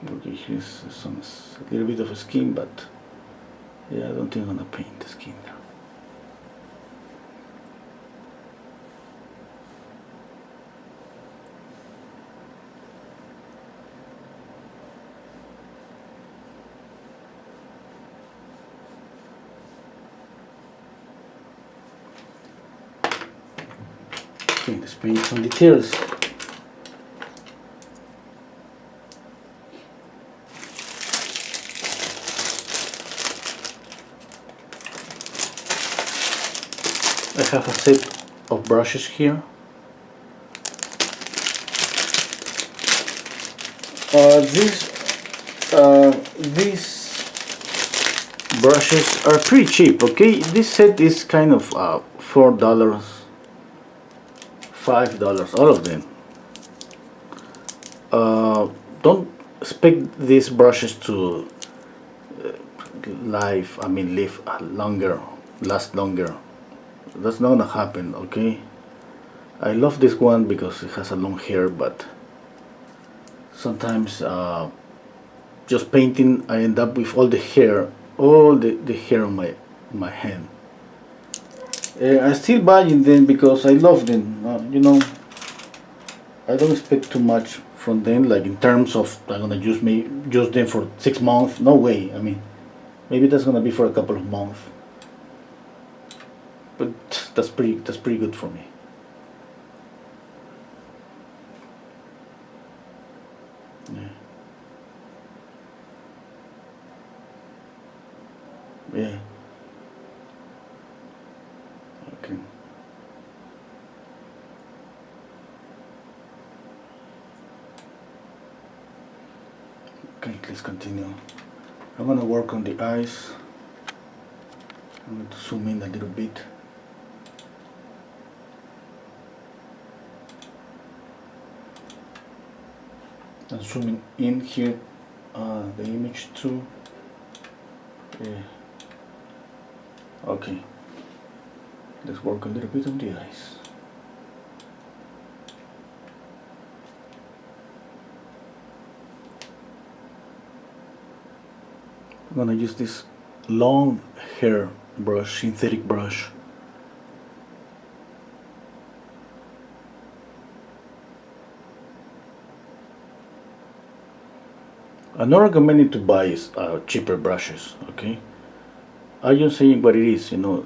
Okay, here's a little bit of a skin, but yeah, I don't think I'm gonna paint the skin. Okay, let's paint some details. I have a set of brushes here. These brushes are pretty cheap. Okay, this set is kind of $4, $5, all of them. Don't expect these brushes to live longer, last longer. That's not gonna happen. Okay, I love this one because it has a long hair, but sometimes just painting I end up with all the hair, the hair on my hand. I still buying them because I love them. You know, I don't expect too much from them, like in terms of I'm gonna use them for 6 months. No way. I mean, maybe that's gonna be for a couple of months, but that's pretty good for me. Yeah. Yeah. Okay. Okay, let's continue. I'm gonna work on the eyes. I'm going to zoom in a little bit. I'm zooming in here, the image too. Yeah. Okay. Let's work a little bit on the eyes. I'm gonna use this long hair brush, synthetic brush. I'm not recommending to buy cheaper brushes, okay? I'm just saying what it is, you know.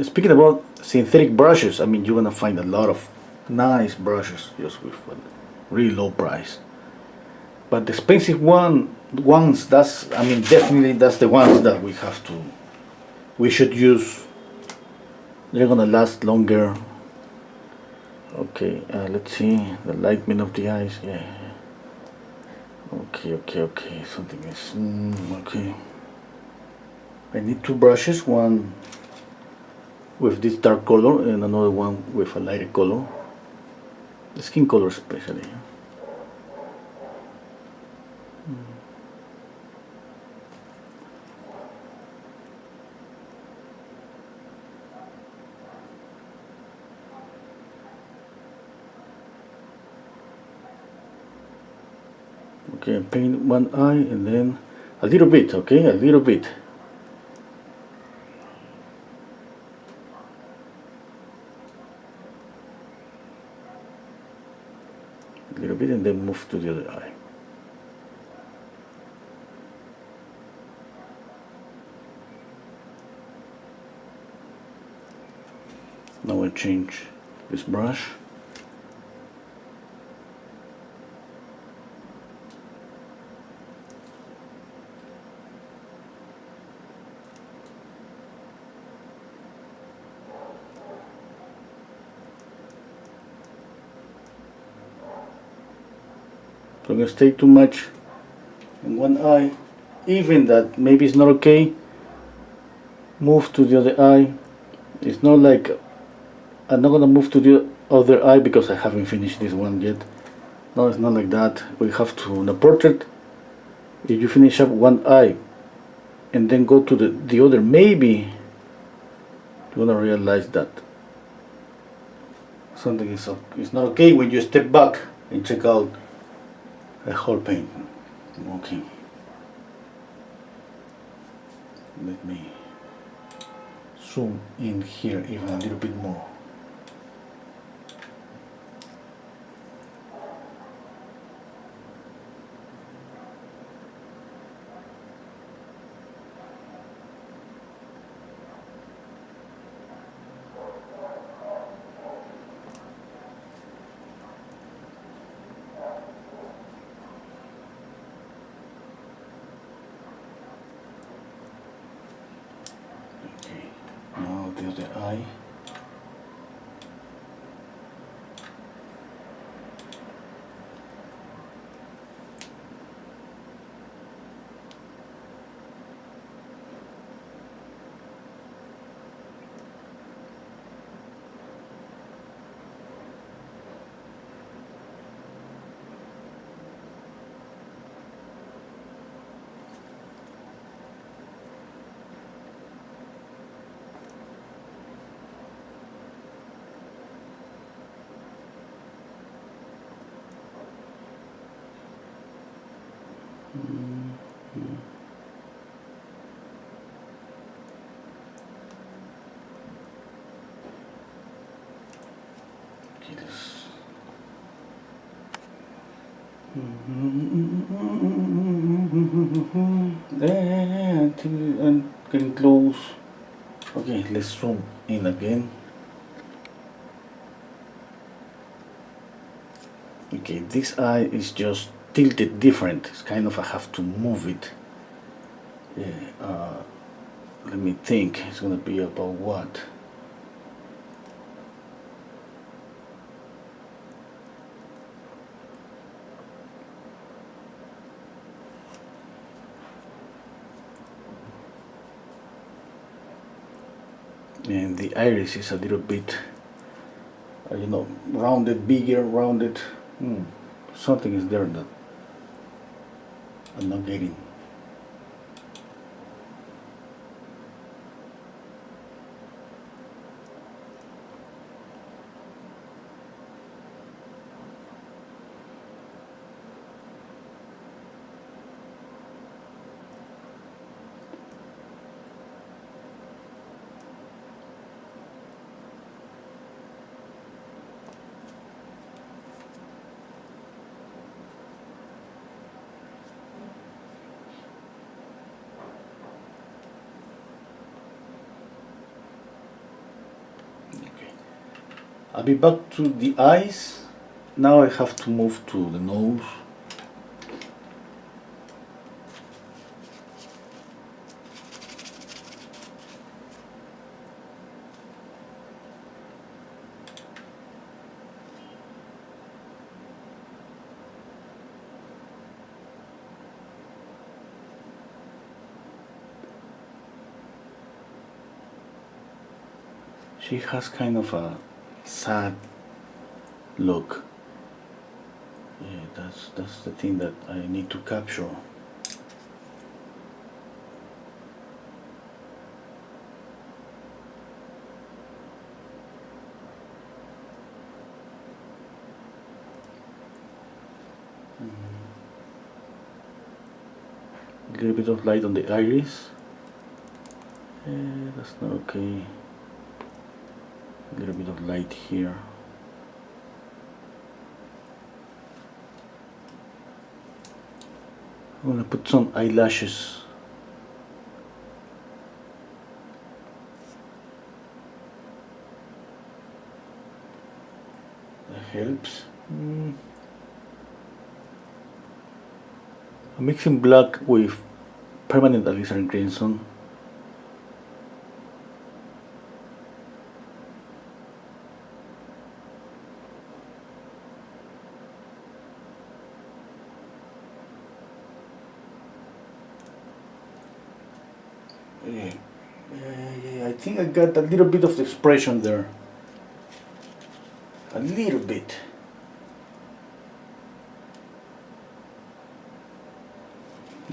Speaking about synthetic brushes, I mean, you're gonna find a lot of nice brushes just with a really low price. But the expensive ones, definitely that's the ones that we should use. They're gonna last longer. Okay, let's see the lightning of the eyes. Yeah. Okay. Something is okay. I need two brushes, one with this dark color and another one with a lighter color. The skin color especially. Okay, paint one eye and then a little bit, okay, a little bit. A little bit and then move to the other eye. Now I change this brush. Don't gonna stay too much in one eye. Even that maybe it's not okay, move to the other eye. It's not like I'm not gonna move to the other eye because I haven't finished this one yet. No, it's not like that. We have to, in a portrait, if you finish up one eye and then go to the other, maybe you're gonna realize that something is not okay when you step back and check out a whole painting. Okay. Let me zoom in here even a little bit more. Okay, now the other eye. Okay, this. Until I'm getting close. Okay, let's zoom in again. Okay, this eye is just tilted different. It's kind of I have to move it. Yeah, let me think. It's gonna be about what? And the iris is a little bit, rounded, bigger, rounded. Something is there that I'm not getting. I'll be back to the eyes. Now I have to move to the nose. She has kind of a sad look. Yeah, that's the thing that I need to capture. A little bit of light on the iris. That's not okay. A little bit of light here. I'm gonna put some eyelashes. That helps. I'm mixing black with permanent alizarin crimson. Yeah. Yeah, I think I got a little bit of the expression there. A little bit.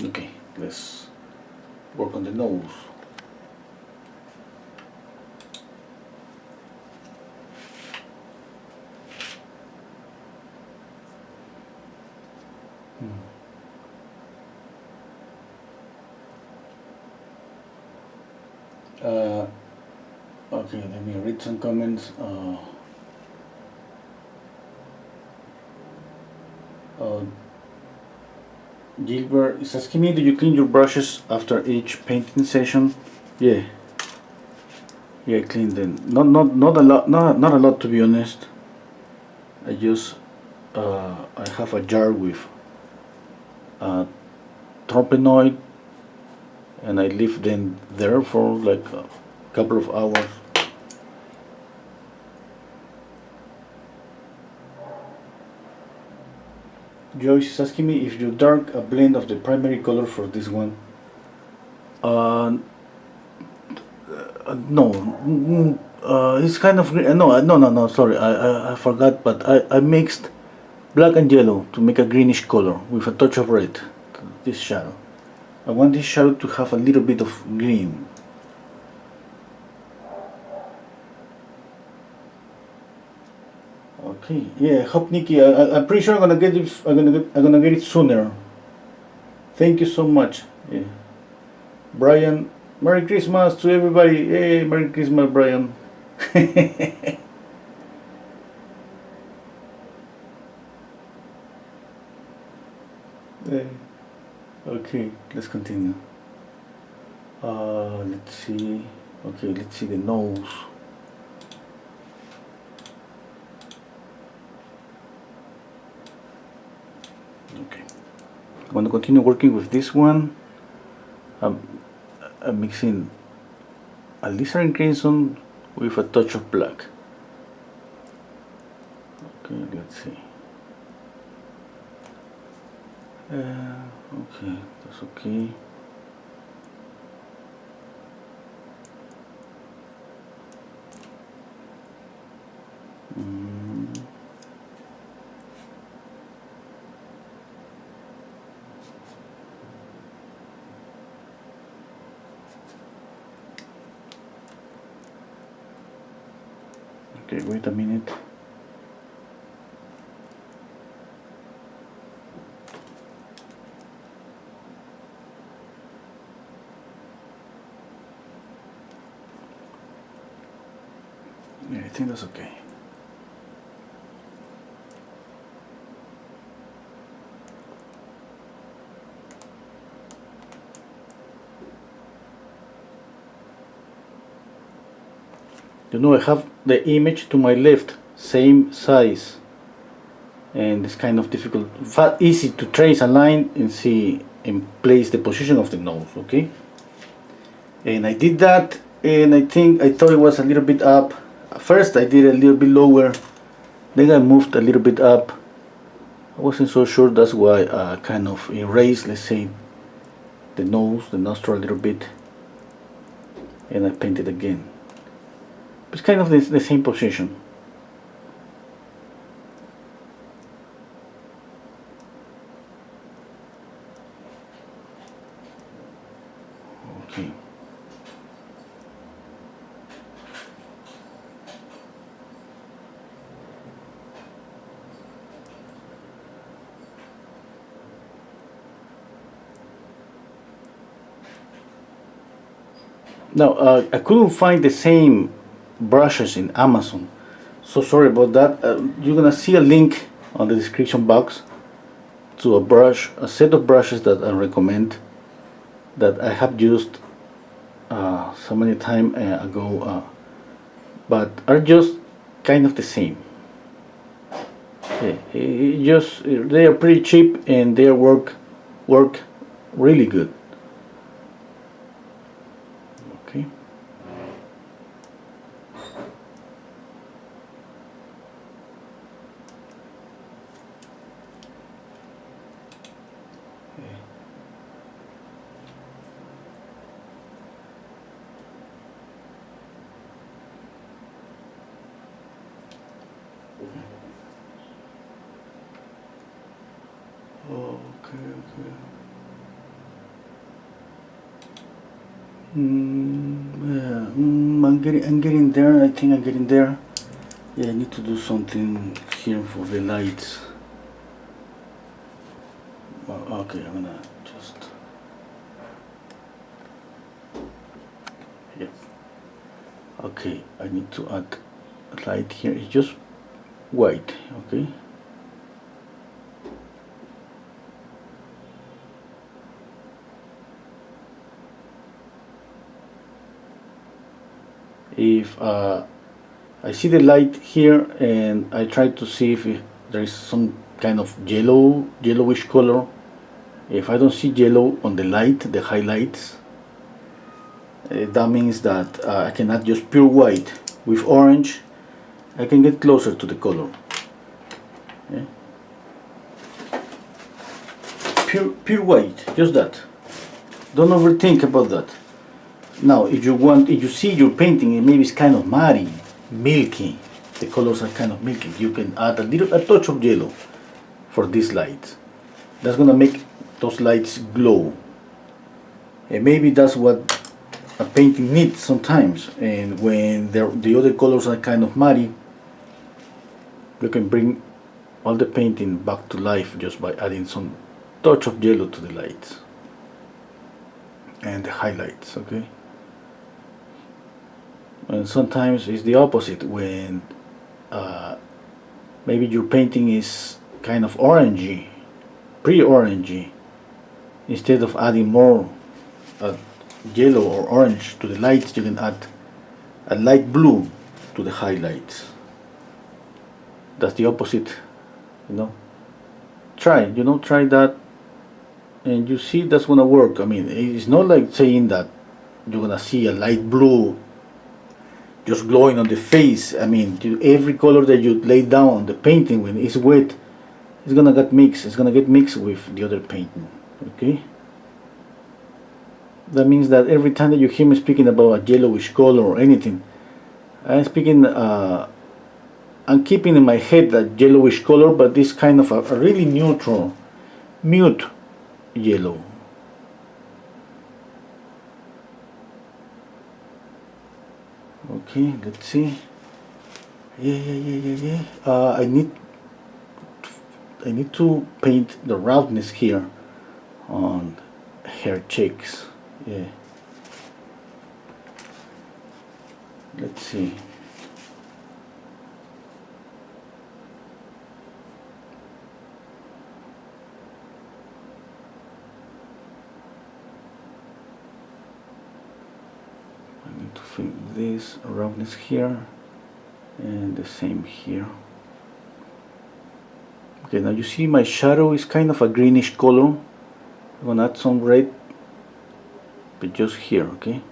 Okay, let's work on the nose. Uh, okay, let me read some comments. Gilbert is asking me, do you clean your brushes after each painting session? Yeah, yeah, I clean them. Not a lot. Not a lot, to be honest. I just I have a jar with tropenoid, and I leave them there for like a couple of hours. Joyce is asking me if you dark a blend of the primary color for this one. No, it's kind of green. No. Sorry, I forgot. But I mixed black and yellow to make a greenish color with a touch of red. This shadow. I want this shadow to have a little bit of green. Okay. Yeah. Hope Nikki. I'm pretty sure I'm gonna get it. I'm gonna get it sooner. Thank you so much. Yeah. Brian. Merry Christmas to everybody. Hey, Merry Christmas, Brian. Okay, let's continue. Let's see. Okay, let's see the nose. Okay, I'm going to continue working with this one. I'm mixing alizarin crimson with a touch of black. Okay, let's see. Okay, that's okay. Okay, wait a minute. Yeah, I think that's okay. You know, I have the image to my left, same size, and it's kind of difficult, easy to trace a line and see and place the position of the nose. Okay, and I did that, and I thought it was a little bit up. First I did a little bit lower, then I moved a little bit up. I wasn't so sure, that's why I kind of erased, let's say, the nose, the nostril a little bit, and I painted again. It's kind of the same position. Okay. Now, I couldn't find the same brushes in Amazon, so sorry about that. You're gonna see a link on the description box to a set of brushes that I recommend, that I have used so many time ago, but are just kind of the same. Yeah, they are pretty cheap and they work really good. Okay. I'm getting there. I think I'm getting there. Yeah, I need to do something here for the lights. Well, okay, I'm gonna just. Yeah. Okay, I need to add a light here. It's just white. Okay. If I see the light here and I try to see if there is some kind of yellowish color. If I don't see yellow on the light, the highlights, that means that I can add just pure white. With orange, I can get closer to the color. Yeah. Pure white, just that. Don't overthink about that. Now, if you see your painting, and maybe it's kind of muddy, milky, the colors are kind of milky, you can add a touch of yellow for this light. That's gonna make those lights glow. And maybe that's what a painting needs sometimes. And when the other colors are kind of muddy, you can bring all the painting back to life just by adding some touch of yellow to the lights and the highlights. Okay. And sometimes it's the opposite, when maybe your painting is kind of orangey, pre-orangey. Instead of adding more yellow or orange to the lights, you can add a light blue to the highlights. That's the opposite, try that, and you see that's gonna work. I mean, it's not like saying that you're gonna see a light blue just glowing on the face. I mean, every color that you lay down on the painting when it's wet, it's gonna get mixed. It's gonna get mixed with the other painting. Okay. That means that every time that you hear me speaking about a yellowish color or anything, I'm speaking. I'm keeping in my head that yellowish color, but this kind of a really neutral, mute yellow. Okay, let's see. Yeah. I need to paint the roundness here on her cheeks. Yeah. Let's see. I need to fill this roundness here and the same here. Okay, now you see my shadow is kind of a greenish color. I'm gonna add some red, but just here, okay?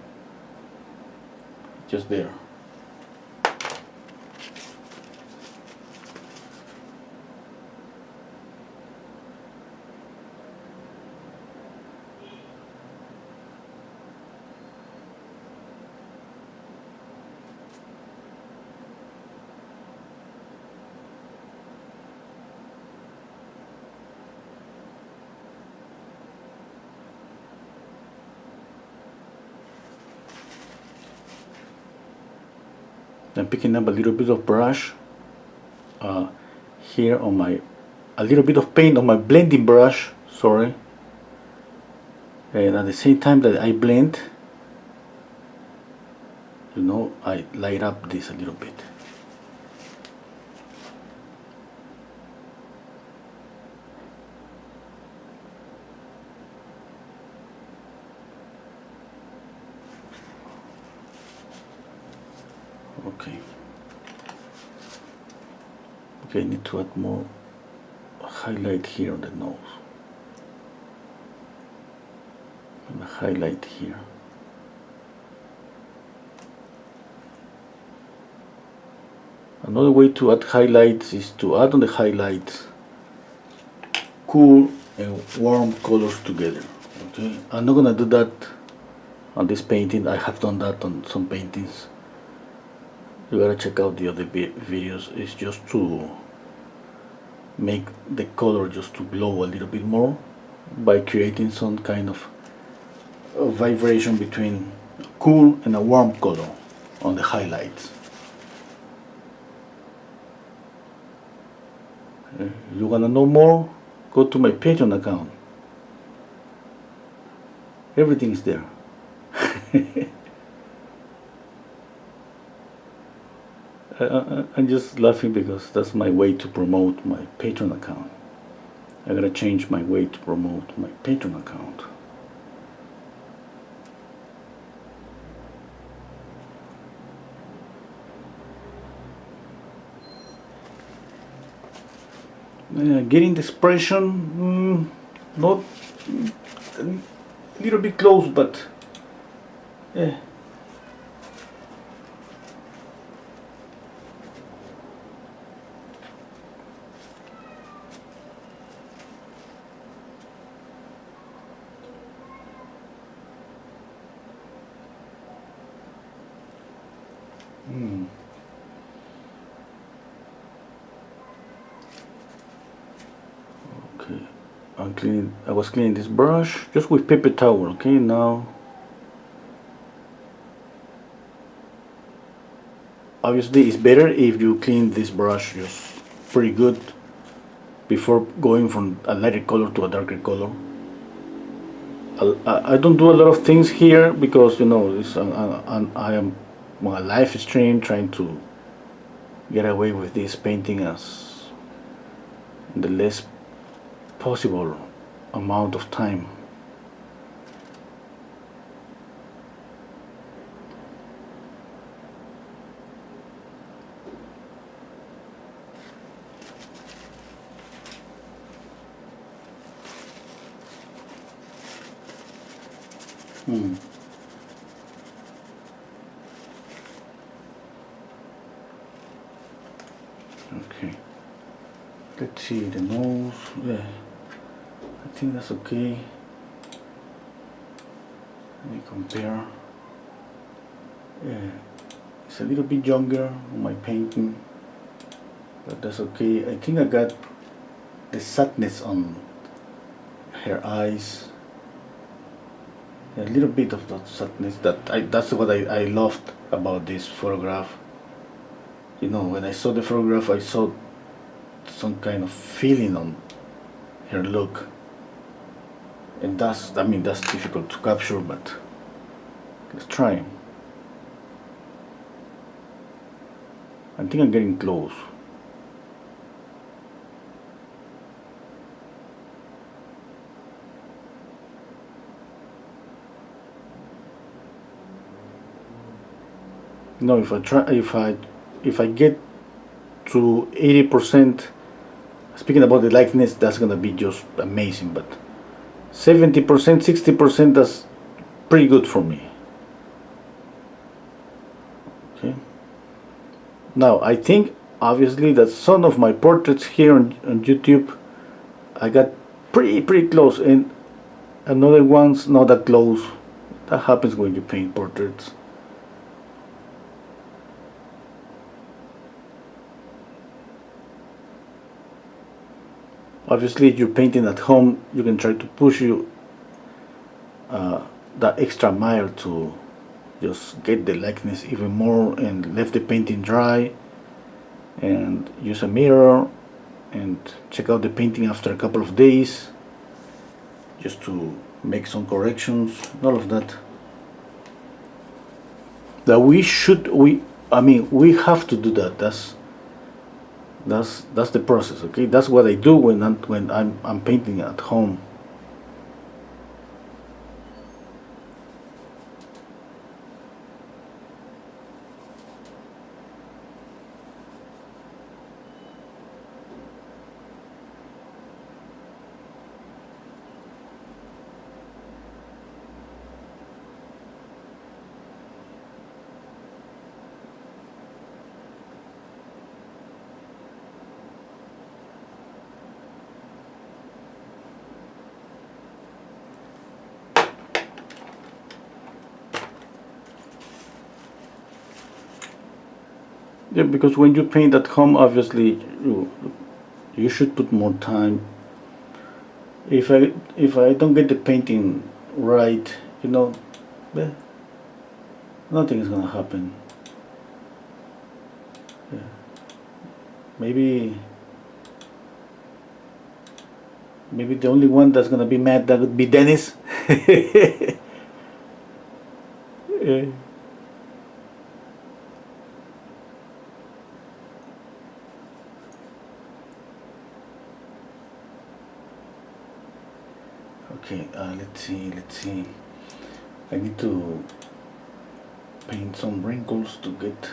Just there. I'm picking up a little bit of brush here on a little bit of paint on my blending brush, sorry. And at the same time that I blend, I light up this a little bit. Okay, I need to add more highlight here on the nose. And a highlight here. Another way to add highlights is to add on the highlights cool and warm colors together. Okay, I'm not gonna do that on this painting. I have done that on some paintings. You gotta check out the other videos. It's just to make the color just to glow a little bit more. by creating some kind of vibration between a cool and a warm color on the highlights. You wanna know more? Go to my Patreon account. Everything is there. I'm just laughing because that's my way to promote my Patreon account. I gotta change my way to promote my Patreon account. Getting the expression, not a little bit close, but yeah. Okay, I was cleaning this brush just with paper towel. Okay, now obviously it's better if you clean this brush just pretty good before going from a lighter color to a darker color. I don't do a lot of things here because, you know, I am on a live stream trying to get away with this painting as the less possible amount of time. Okay, let's see the nose. Yeah, I think that's okay. Let me compare. Yeah, it's a little bit younger on my painting, but that's okay. I think I got the sadness on her eyes. A little bit of that sadness that's what I loved about this photograph. You know, when I saw the photograph, I saw some kind of feeling on her look, and that's difficult to capture, but let's try. I think I'm getting close. No, if I get to 80%, speaking about the likeness, that's gonna be just amazing. But 70%, 60%, that's pretty good for me. Okay. Now I think obviously that some of my portraits here on YouTube, I got pretty close, and another one's not that close. That happens when you paint portraits. Obviously, if you're painting at home, you can try to push that extra mile to just get the likeness even more, and let the painting dry, and use a mirror and check out the painting after a couple of days just to make some corrections, all of that. That we have to do that. That's the process. Okay, that's what I do when I'm painting at home. Yeah, because when you paint at home, obviously you should put more time if I don't get the painting right, you know, eh, nothing is gonna happen. Yeah. Maybe the only one that's gonna be mad, that would be Dennis. Yeah. Okay, let's see. I need to paint some wrinkles to get.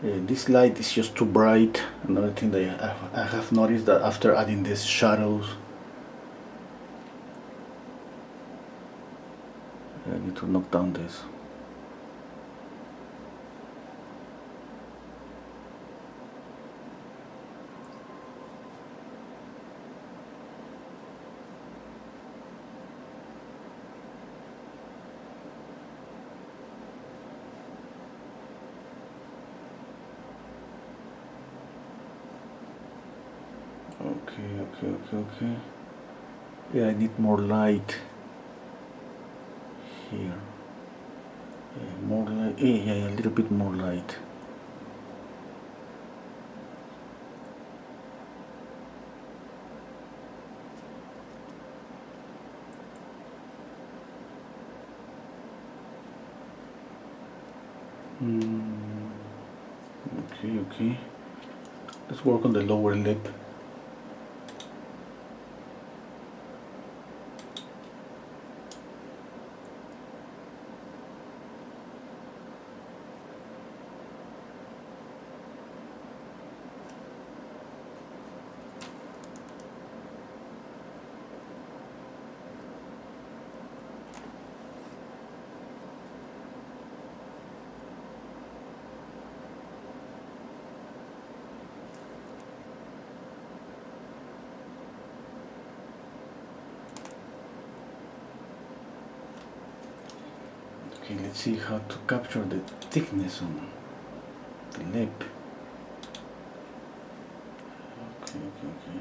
This light is just too bright. Another thing that I have noticed, that after adding these shadows, I need to knock down this. Okay. Yeah, I need more light here. Yeah, more light. Yeah, a little bit more light. Okay. Let's work on the lower lip. Okay, let's see how to capture the thickness on the lip. Okay.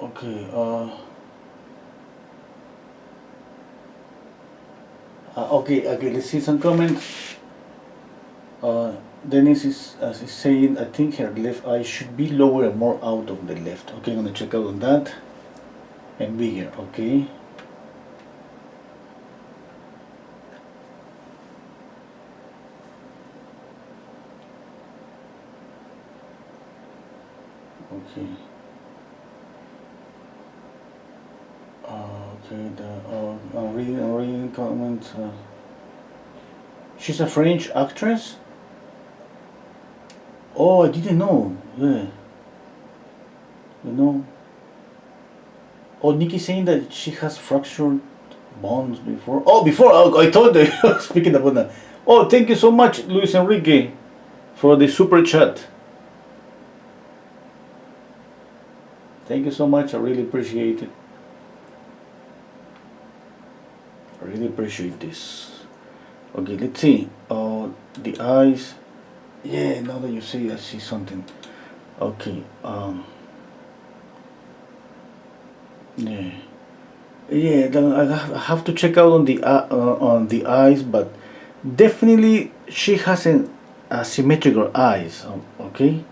Okay. Okay. Okay. Let's see some comments. Dennis is saying, I think her left eye should be lower and more out of the left. Okay, I'm gonna check out on that. And bigger. Okay. Okay. Okay. I'm reading comments. She's a French actress. Oh, I didn't know. Yeah. You know. Oh, Nikki's saying that she has fractured bones before. Oh, before. Oh, I thought they were speaking about that. Oh, thank you so much, Luis Enrique, for the super chat. Thank you so much. I really appreciate it. I really appreciate this. Okay, let's see. The eyes. Yeah, now that you say, I see something. Okay. Yeah. Yeah. Then I have to check out on the eyes, but definitely she has an asymmetrical eyes. Okay.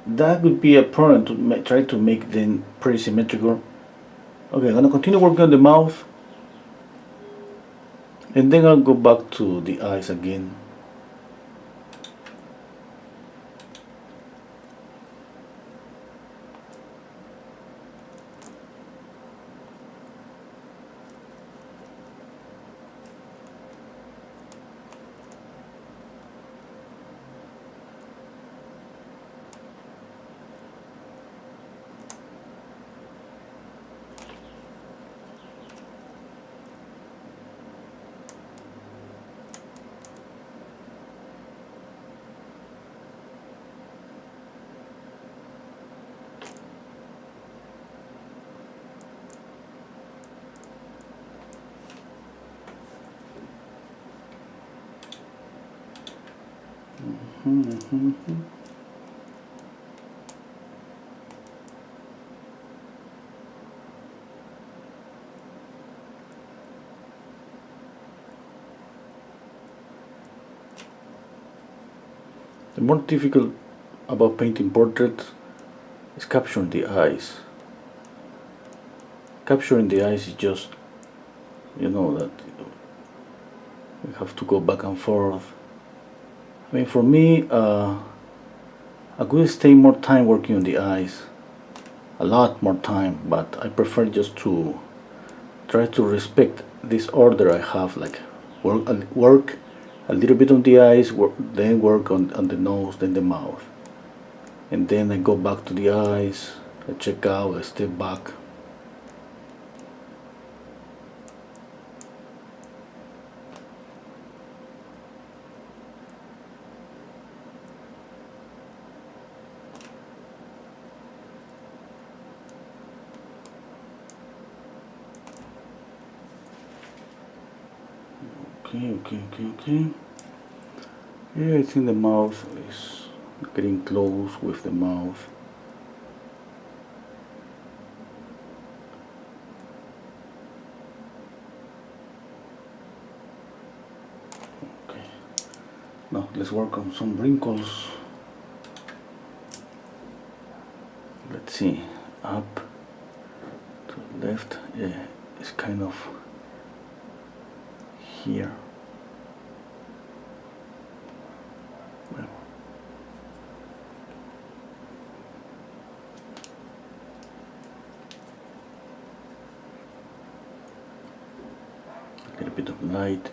That would be a problem to try to make them pretty symmetrical. Okay, I'm gonna continue working on the mouth, and then I'll go back to the eyes again. The more difficult about painting portraits is capturing the eyes. Capturing the eyes is just, that you have to go back and forth. I mean, for me, I could stay more time working on the eyes, a lot more time, but I prefer just to try to respect this order I have, like work a little bit on the eyes, then work on the nose, then the mouth. And then I go back to the eyes, I check out, I step back. Okay. Yeah, I think the mouth is getting close with the mouth. Okay. Now let's work on some wrinkles. Let's see, up to the left. Yeah, it's kind of here. A little bit of light.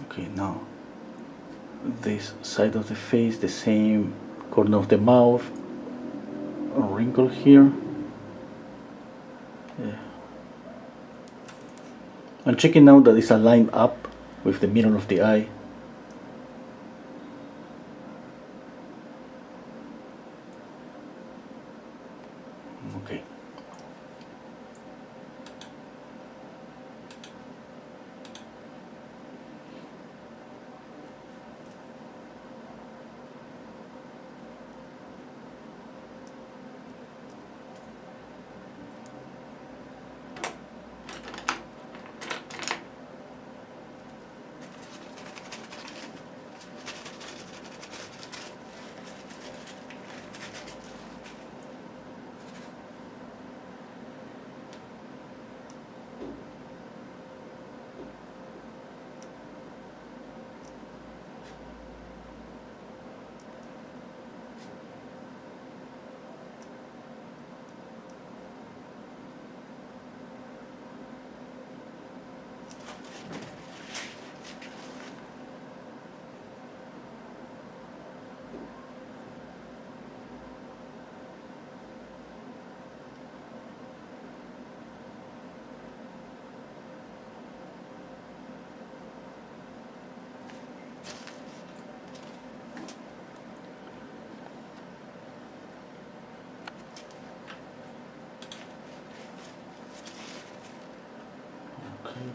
Okay, now this side of the face, the same corner of the mouth, a wrinkle here. Yeah. I'm checking now that it's aligned up with the middle of the eye. Okay.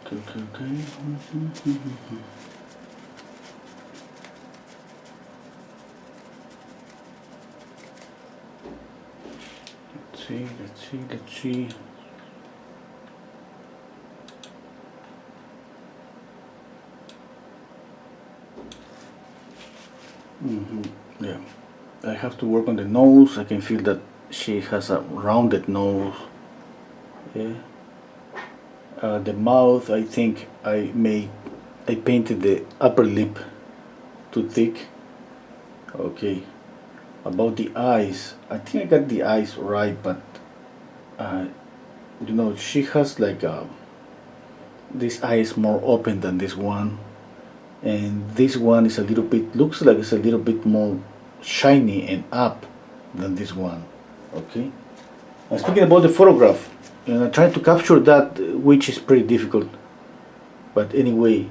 Okay. Let's see. Yeah, I have to work on the nose. I can feel that she has a rounded nose. Yeah. The mouth, I think I painted the upper lip too thick. Okay. About the eyes, I think I got the eyes right, but she has like this eye is more open than this one, and this one is a little bit looks like it's a little bit more shiny and up than this one. Okay. I'm speaking about the photograph, and I try to capture that, which is pretty difficult. But anyway,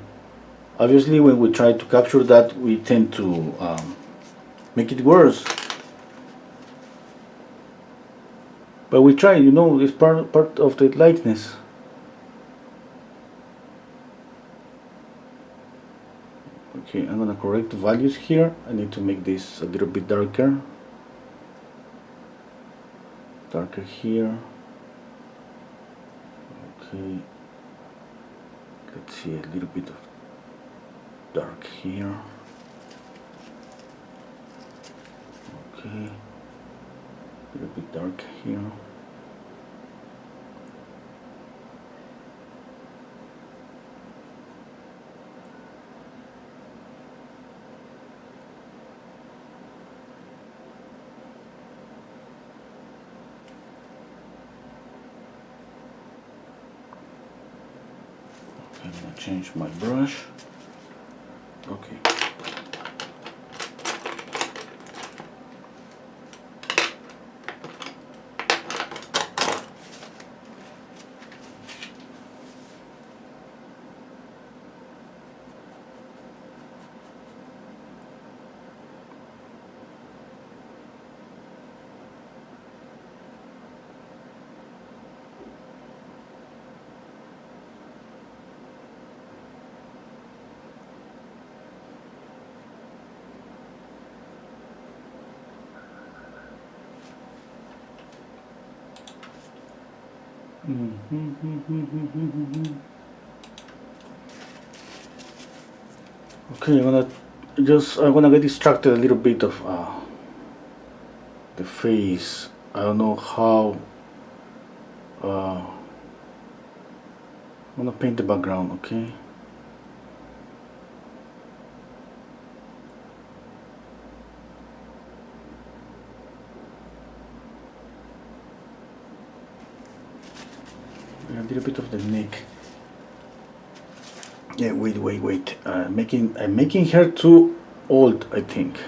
obviously, when we try to capture that, we tend to make it worse. But we try, it's part of the lightness. Okay, I'm gonna correct the values here. I need to make this a little bit darker. Darker here. Okay. Let's see, a little bit of dark here. Okay. A little bit dark here. I'm gonna change my brush. Okay. Okay, I'm gonna get distracted a little bit of the face. I don't know how. I'm gonna paint the background. Okay. A little bit of the neck. Yeah, wait. I'm making her too old, I think.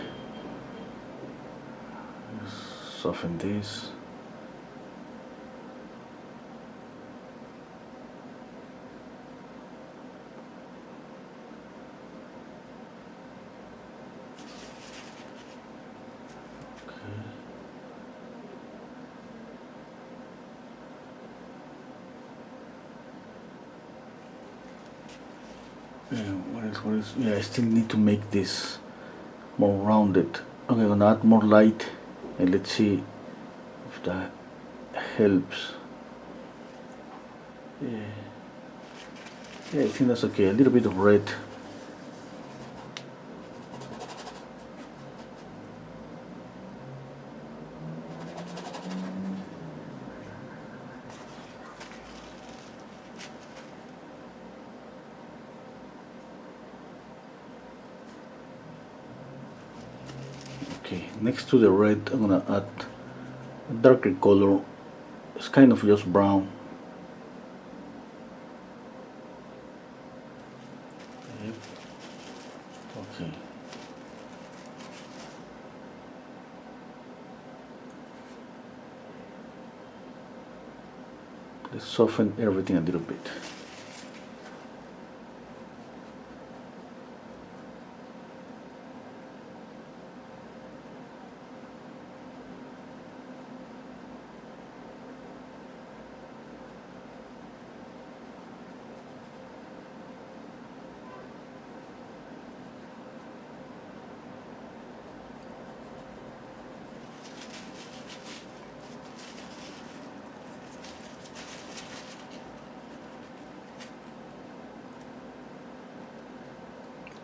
Soften this. What else? Yeah, I still need to make this more rounded. Okay, I'm gonna add more light, and let's see if that helps. Yeah, I think that's okay. A little bit of red. Okay, next to the red, I'm gonna add a darker color. It's kind of just brown. Okay. Let's soften everything a little bit.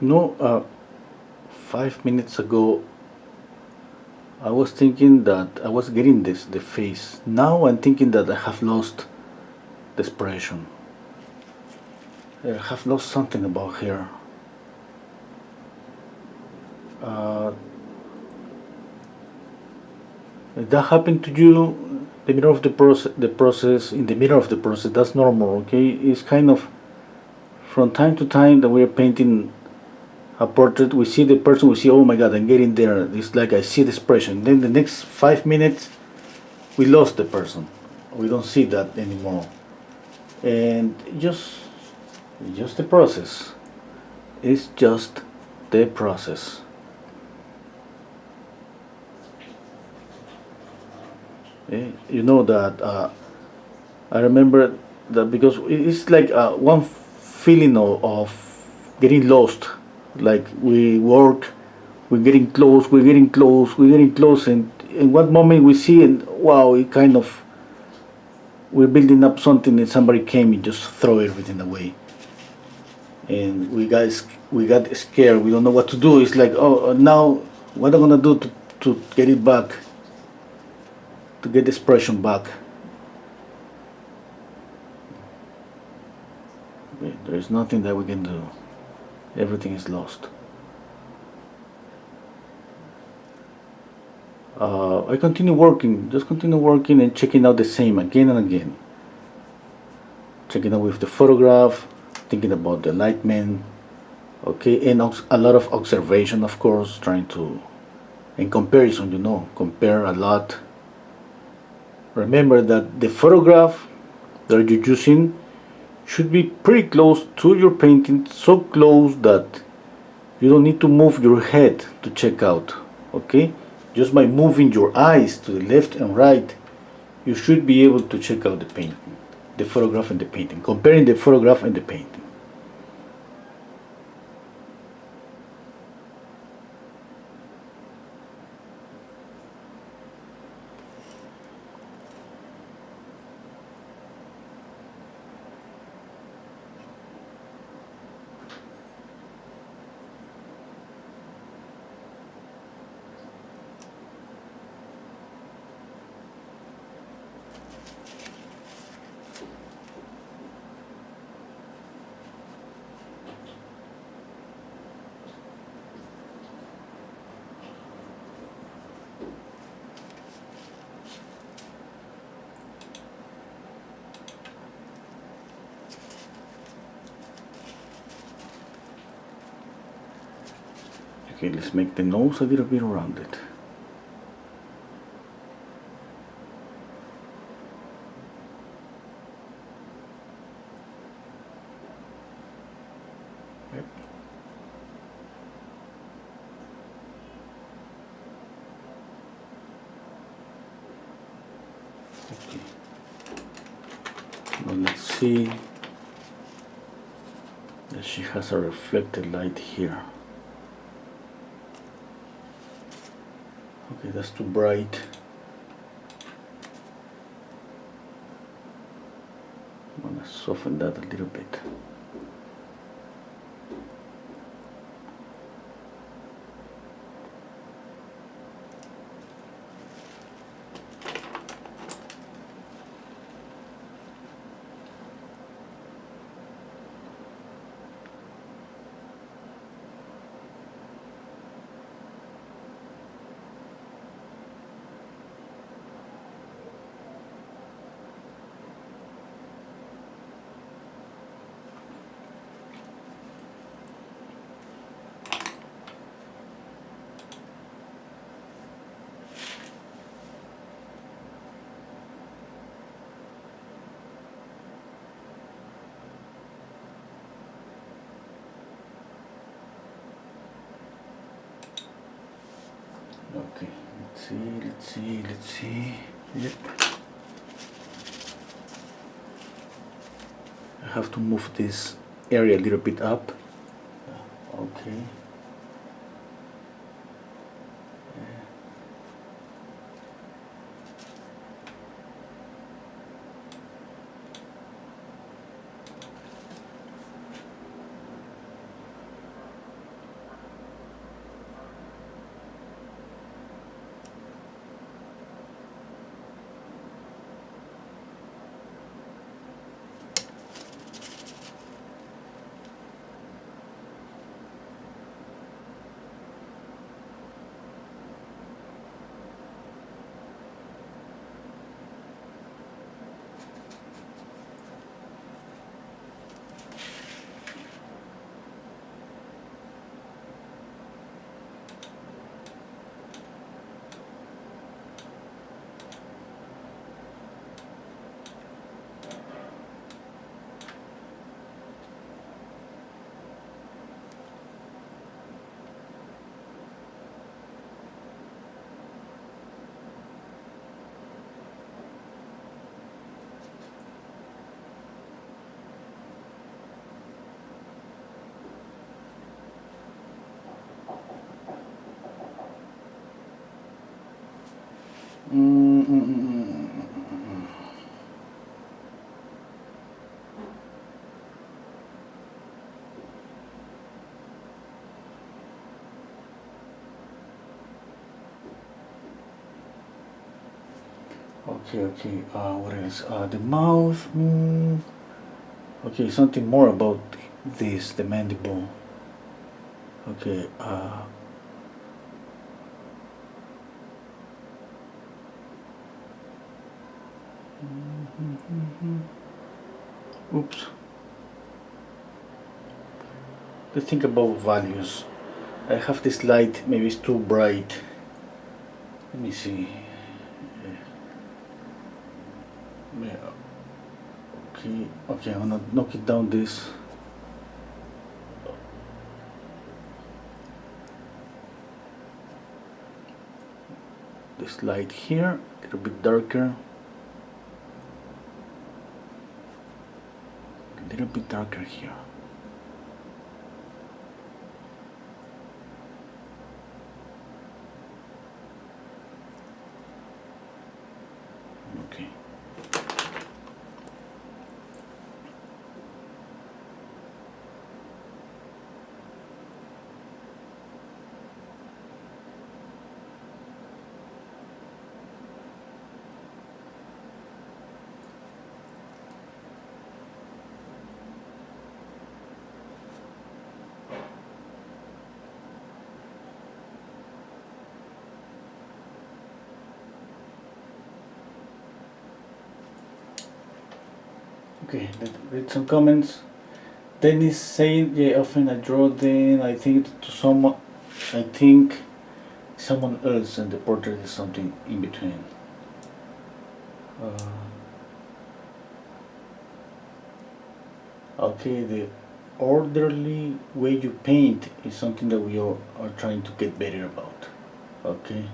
No, 5 minutes ago I was thinking that I was getting the face. Now I'm thinking that I have lost the expression. I have lost something about here. If that happened to you, the middle of the process, in the middle of the process, that's normal. Okay, it's kind of from time to time that we're painting a portrait. We see the person, we see, oh my God, I'm getting there. It's like I see the expression. Then the next 5 minutes, we lost the person. We don't see that anymore. And just the process. It's just the process. You know that I remember that because it's like one feeling of getting lost. Like we work, we're getting close, we're getting close, we're getting close, and in one moment we see, and wow, it kind of we're building up something, and somebody came and just throw everything away, and we got scared. We don't know what to do. It's like, oh, now what am I gonna do to get it back, to get the expression back? There is nothing that we can do. Everything is lost. I continue working, just continue working and checking out the same again and again. Checking out with the photograph, thinking about the alignment, okay, and a lot of observation, of course, trying to, and comparison, compare a lot. Remember that the photograph that you're using should be pretty close to your painting, so close that you don't need to move your head to check out, okay? Just by moving your eyes to the left and right, you should be able to check out the painting, the photograph and the painting, comparing the photograph and the painting. Okay, let's make the nose a little bit rounded. Yep. Okay. Now let's see that she has a reflected light here. Okay, that's too bright. I'm gonna soften that a little bit. Okay, let's see. Yep. I have to move this area a little bit up. Okay. Okay. What else? The mouth. Okay, something more about this, the mandible. Okay. Oops. Let's think about values. I have this light, maybe it's too bright. Let me see. Okay, I'm gonna knock it down this. This light here, a little bit darker. A little bit darker here. Okay. Okay, let's read some comments. Dennis saying, yeah, often I draw then I think to someone, I think someone else, and the portrait is something in between. Okay, the orderly way you paint is something that we all are trying to get better about. Okay.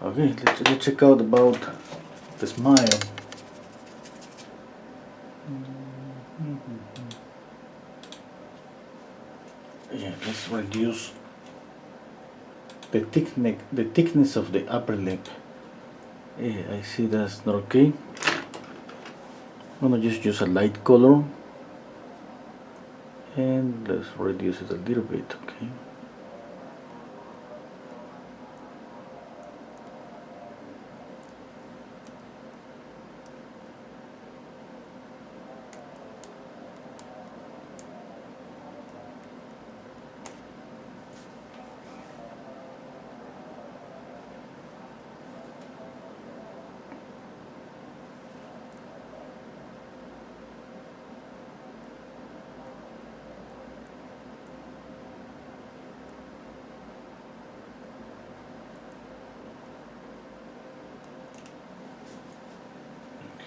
Okay, let's check out about the smile. Yeah, let's reduce the thickness of the upper lip. Yeah, I see that's not okay. I'm gonna just use a light color and let's reduce it a little bit. Okay.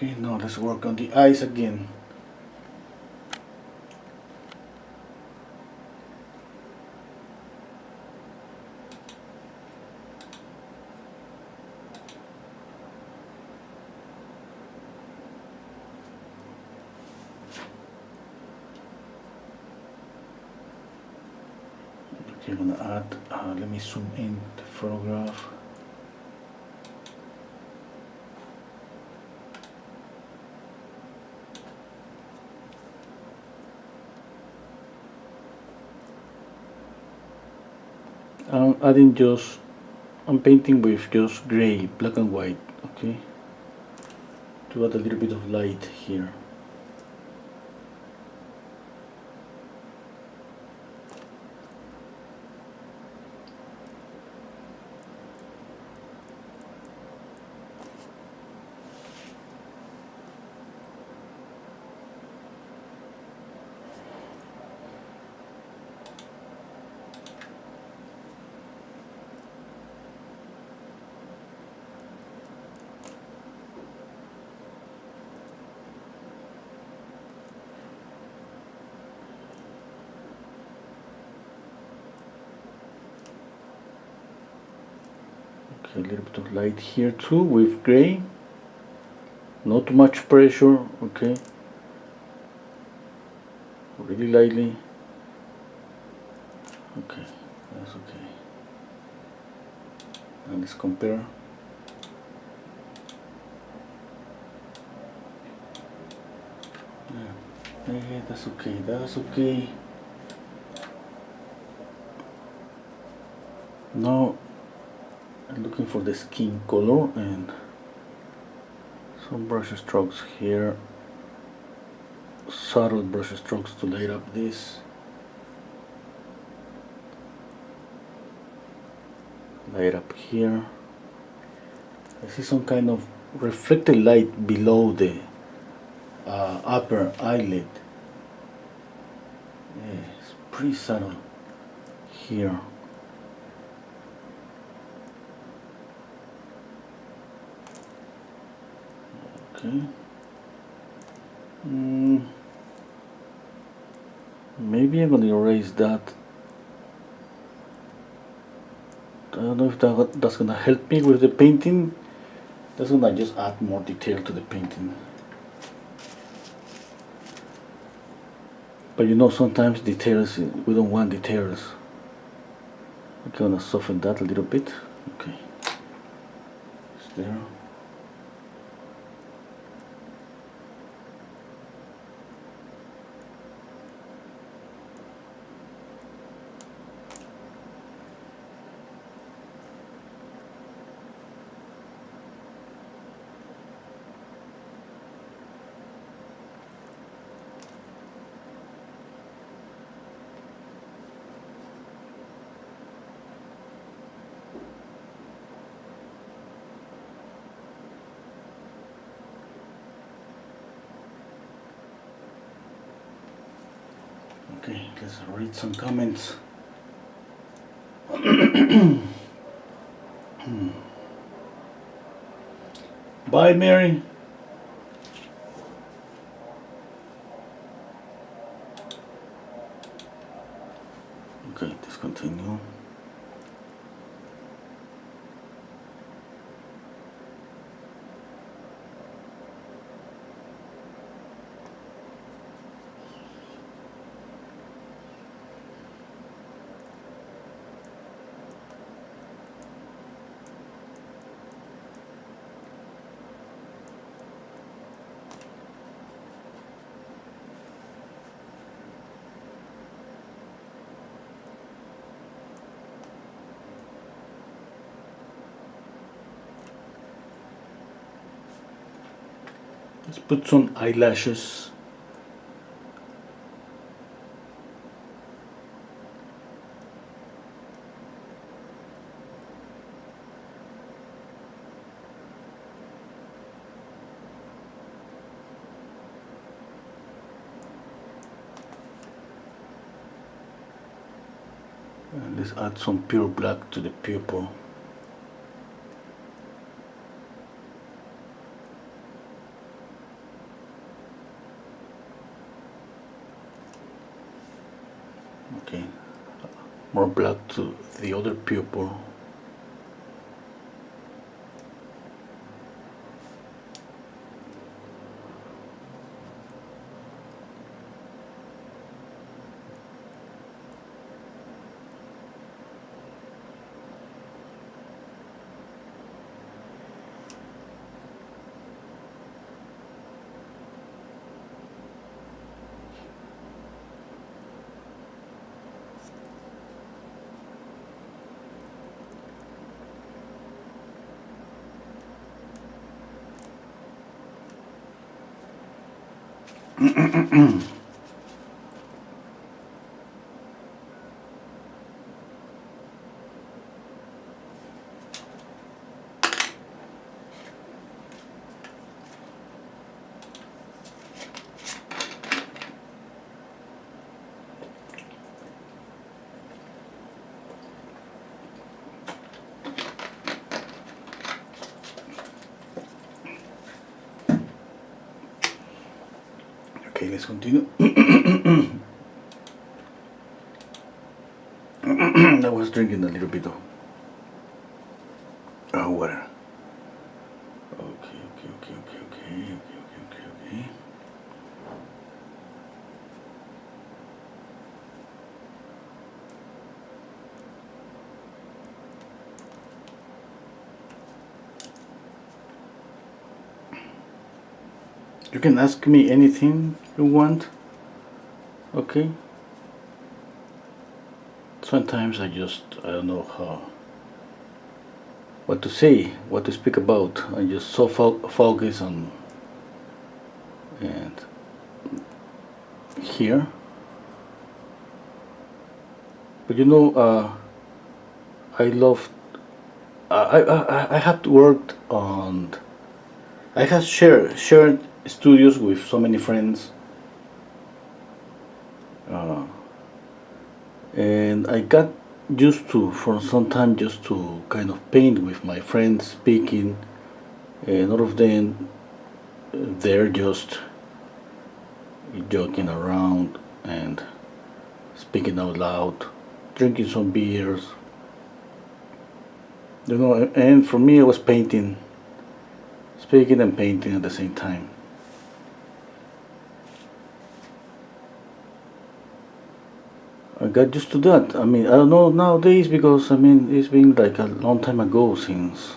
Okay, now let's work on the eyes again. Okay, I'm gonna add, let me zoom in the photograph. I'm painting with just gray, black and white, okay? To add a little bit of light here. Okay, a little bit of light here too with gray. Not too much pressure, okay? really lightly. Okay, that's okay. And let's compare. Yeah, that's okay, that's okay. Now I'm looking for the skin color and some brush strokes here, subtle brush strokes to light up this. Light up here. I see some kind of reflected light below the upper eyelid. Yeah, it's pretty subtle here. Okay. Maybe I'm gonna erase that. I don't know if that's gonna help me with the painting. That's gonna just add more detail to the painting. But you know, sometimes details, we don't want details. I'm gonna soften that a little bit. Okay. It's there. Okay, let's read some comments. Bye, Mary. Okay, let's continue. Let's put some eyelashes. And let's add some pure black to the pupil. Okay, more black to the other pupil. Okay, let's continue. I was drinking a little bit of water. Okay. You can ask me anything you want. Okay. Sometimes I don't know what to say, what to speak about. I just so focus on and here. But I love. I have worked on. I have shared studios with so many friends, and I got used to for some time just to kind of paint with my friends, speaking, and all of them they're just joking around and speaking out loud, drinking some beers. And for me, it was painting, speaking and painting at the same time. I got used to that. I mean, I don't know nowadays because I mean it's been like a long time ago since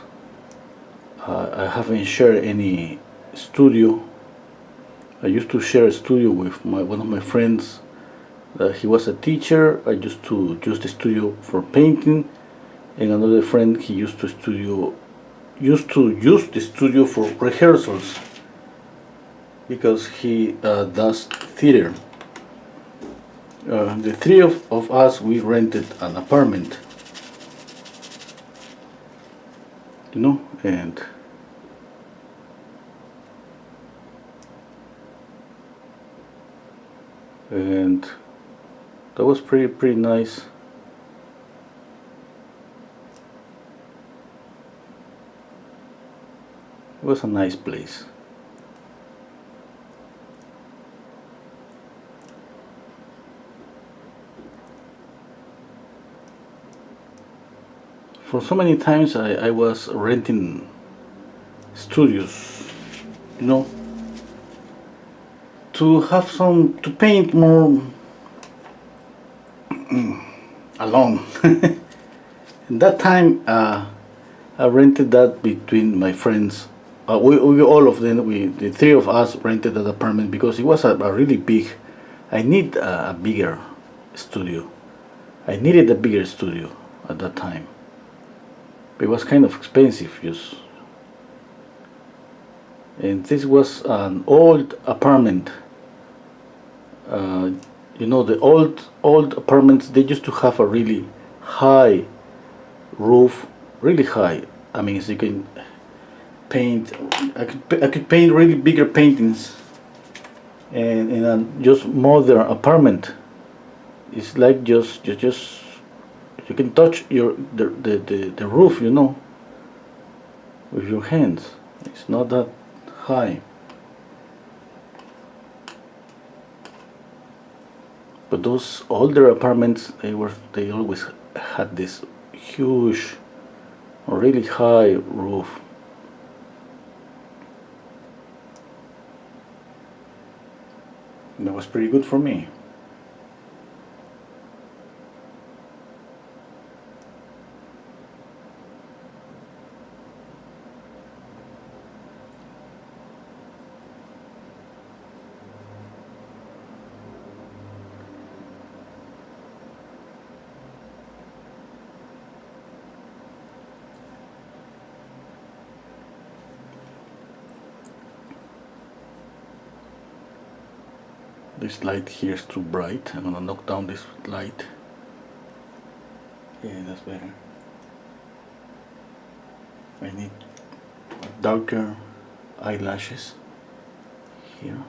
I haven't shared any studio. I used to share a studio with one of my friends. He was a teacher. I used to use the studio for painting, and another friend he used to use the studio for rehearsals because he does theater. The three of us we rented an apartment, and that was pretty nice. It was a nice place. For so many times I was renting studios, you know, to paint more alone. In that time, I rented that between my friends. We all of them, the three of us rented that apartment because it was a really big. I need a bigger studio. I needed a bigger studio at that time. It was kind of expensive, just. And this was an old apartment. The old apartments they used to have a really high roof, really high. I mean, so you can paint. I could paint really bigger paintings, and in a just modern apartment, it's like just you can touch the roof, with your hands. It's not that high. But those older apartments, they always had this huge, really high roof. And that was pretty good for me. This light here is too bright. I'm gonna knock down this light. Yeah, that's better. I need darker eyelashes here.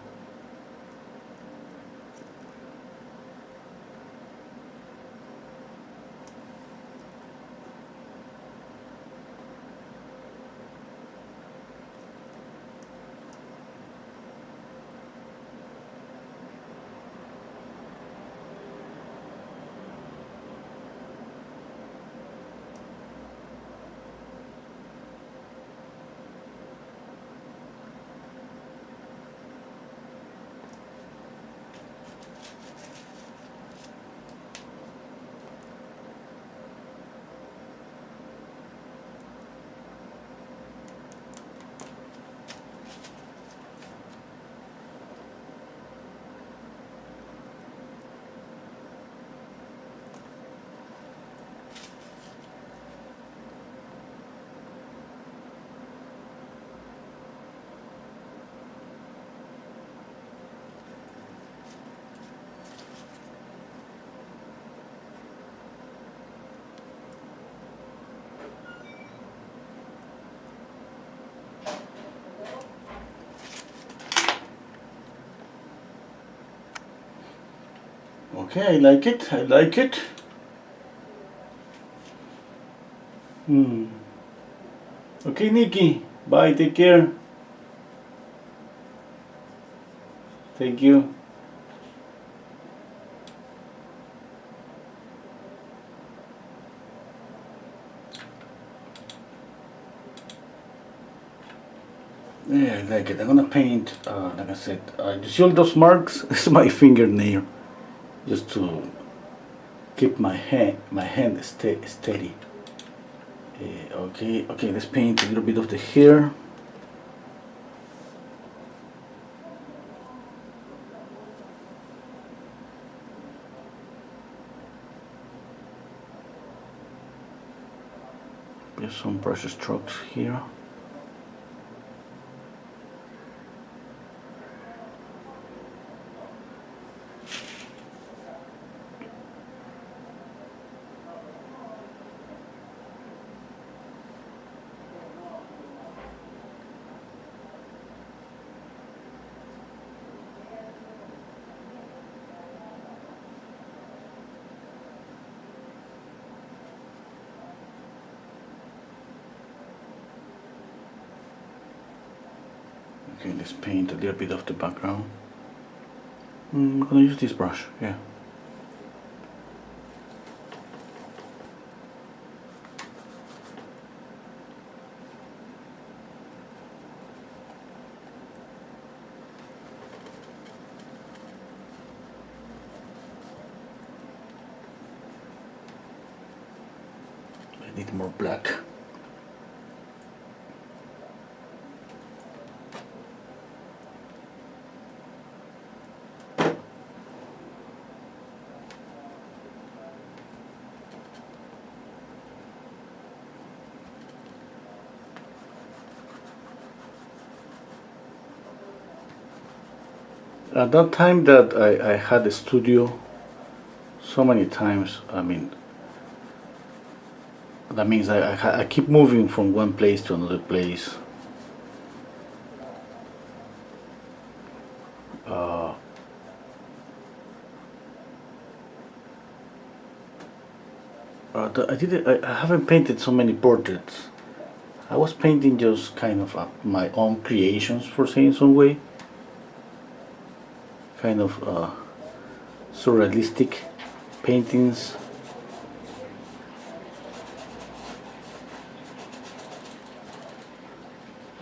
Okay, I like it. I like it. Okay, Nikki. Bye. Take care. Thank you. Yeah, I like it. I'm gonna paint, like I said, you see all those marks? It's my fingernail, just to keep my hand steady. Okay, let's paint a little bit of the hair. Just some brush strokes here. Okay, let's paint a little bit of the background. I'm gonna use this brush, yeah. I need more black. At that time that I had a studio, so many times, I mean, that means I keep moving from one place to another place. I haven't painted so many portraits. I was painting just kind of my own creations, for saying some way. Kind of surrealistic paintings.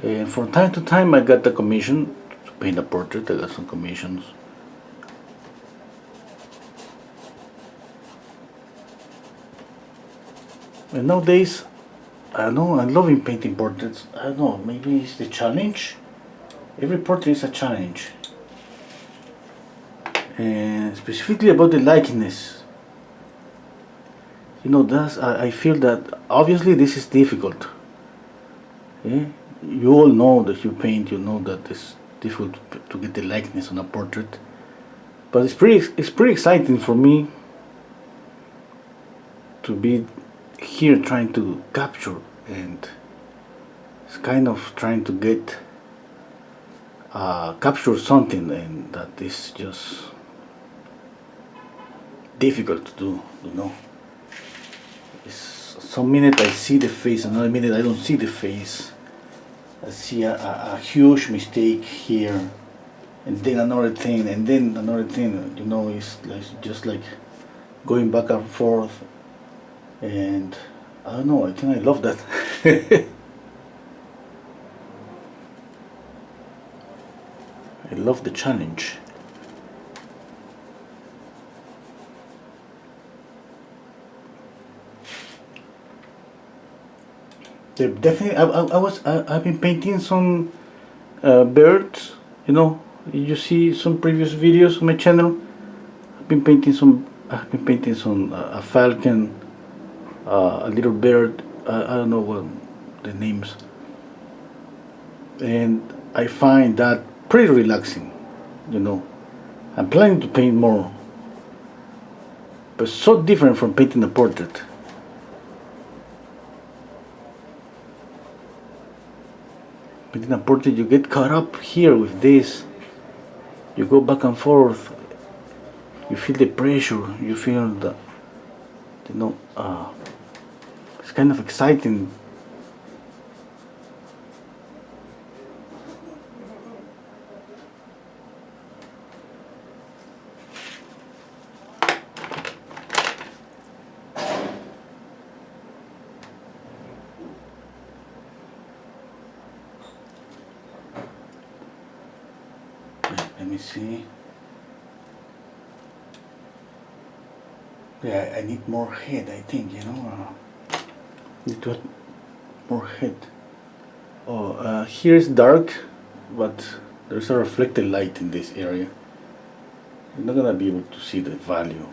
And from time to time I got the commission to paint a portrait. I got some commissions. And nowadays, I don't know, I'm loving painting portraits. I don't know, maybe it's the challenge. Every portrait is a challenge. And specifically about the likeness. You know, I feel that obviously this is difficult. Yeah? You all know that you paint, you know that it's difficult to get the likeness on a portrait. But it's pretty exciting for me to be here trying to capture, and it's kind of trying to get capture something, and that is just difficult to do, you know. Some minute I see the face, another minute I don't see the face. I see a huge mistake here, and then another thing, and then another thing. You know, it's like, just like going back and forth. And I don't know, I think I love that. I love the challenge. Definitely, I've been painting some birds. You know, you see some previous videos on my channel. I've been painting some a falcon, a little bird. I don't know what the names. And I find that pretty relaxing. You know, I'm planning to paint more, but so different from painting a portrait. Painting a portrait, you get caught up here with this. You go back and forth. You feel the pressure, you feel the, it's kind of exciting. Let me see. Yeah, I need more head, I think, need to add more head. Oh, here is dark, but there's a reflected light in this area. You're not gonna be able to see the value.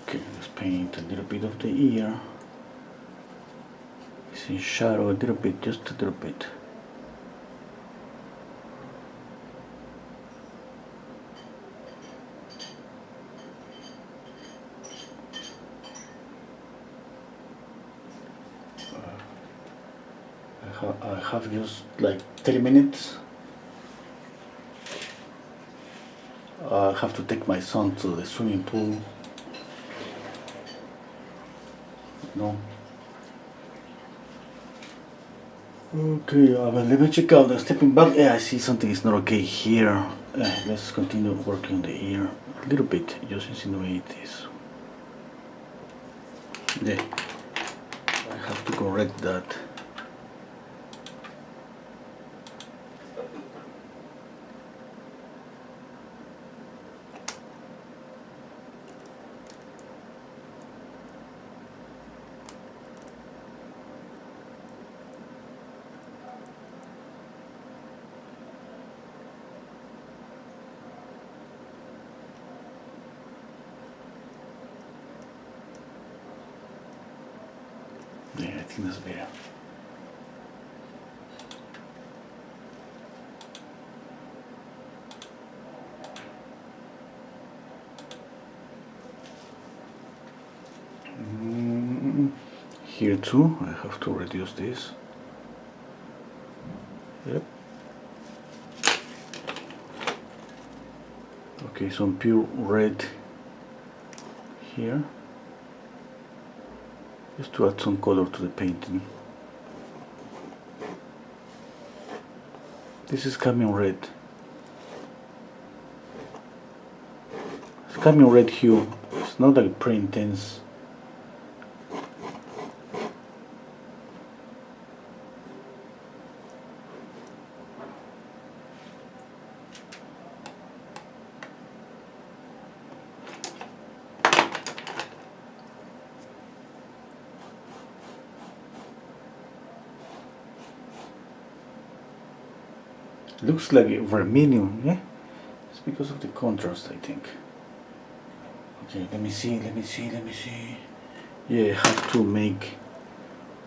Okay, let's paint a little bit of the ear. It's in shadow a little bit, just a little bit. I have just like 30 minutes. I have to take my son to the swimming pool. No. Okay, let me check out the stepping back. Yeah, I see something is not okay here. Let's continue working on the ear a little bit. Just insinuate this. Yeah, I have to correct that. Yeah, I think that's better. Here too, I have to reduce this. Yep. Okay, some pure red here. Just to add some color to the painting. This is cadmium red. It's cadmium red hue. It's not like pretty intense. Looks like vermilion, yeah? It's because of the contrast, I think. Okay, let me see. Yeah, I have to make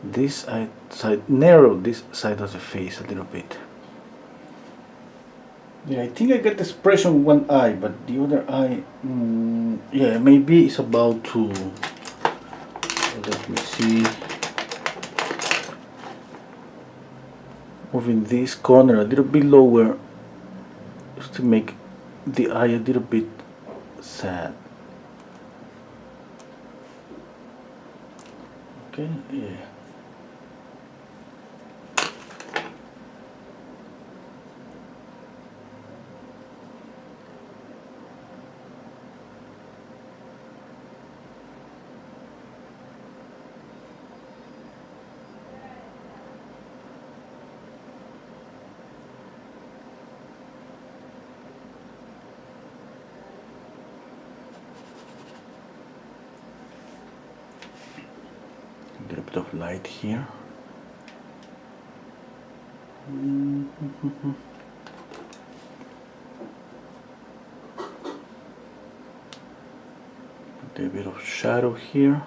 this side, narrow this side of the face a little bit. Yeah, I think I get the expression one eye, but the other eye, yeah, maybe it's about to, let me see. Moving this corner a little bit lower just to make the eye a little bit sad. Okay, yeah. A little bit of light here. A little bit of shadow here.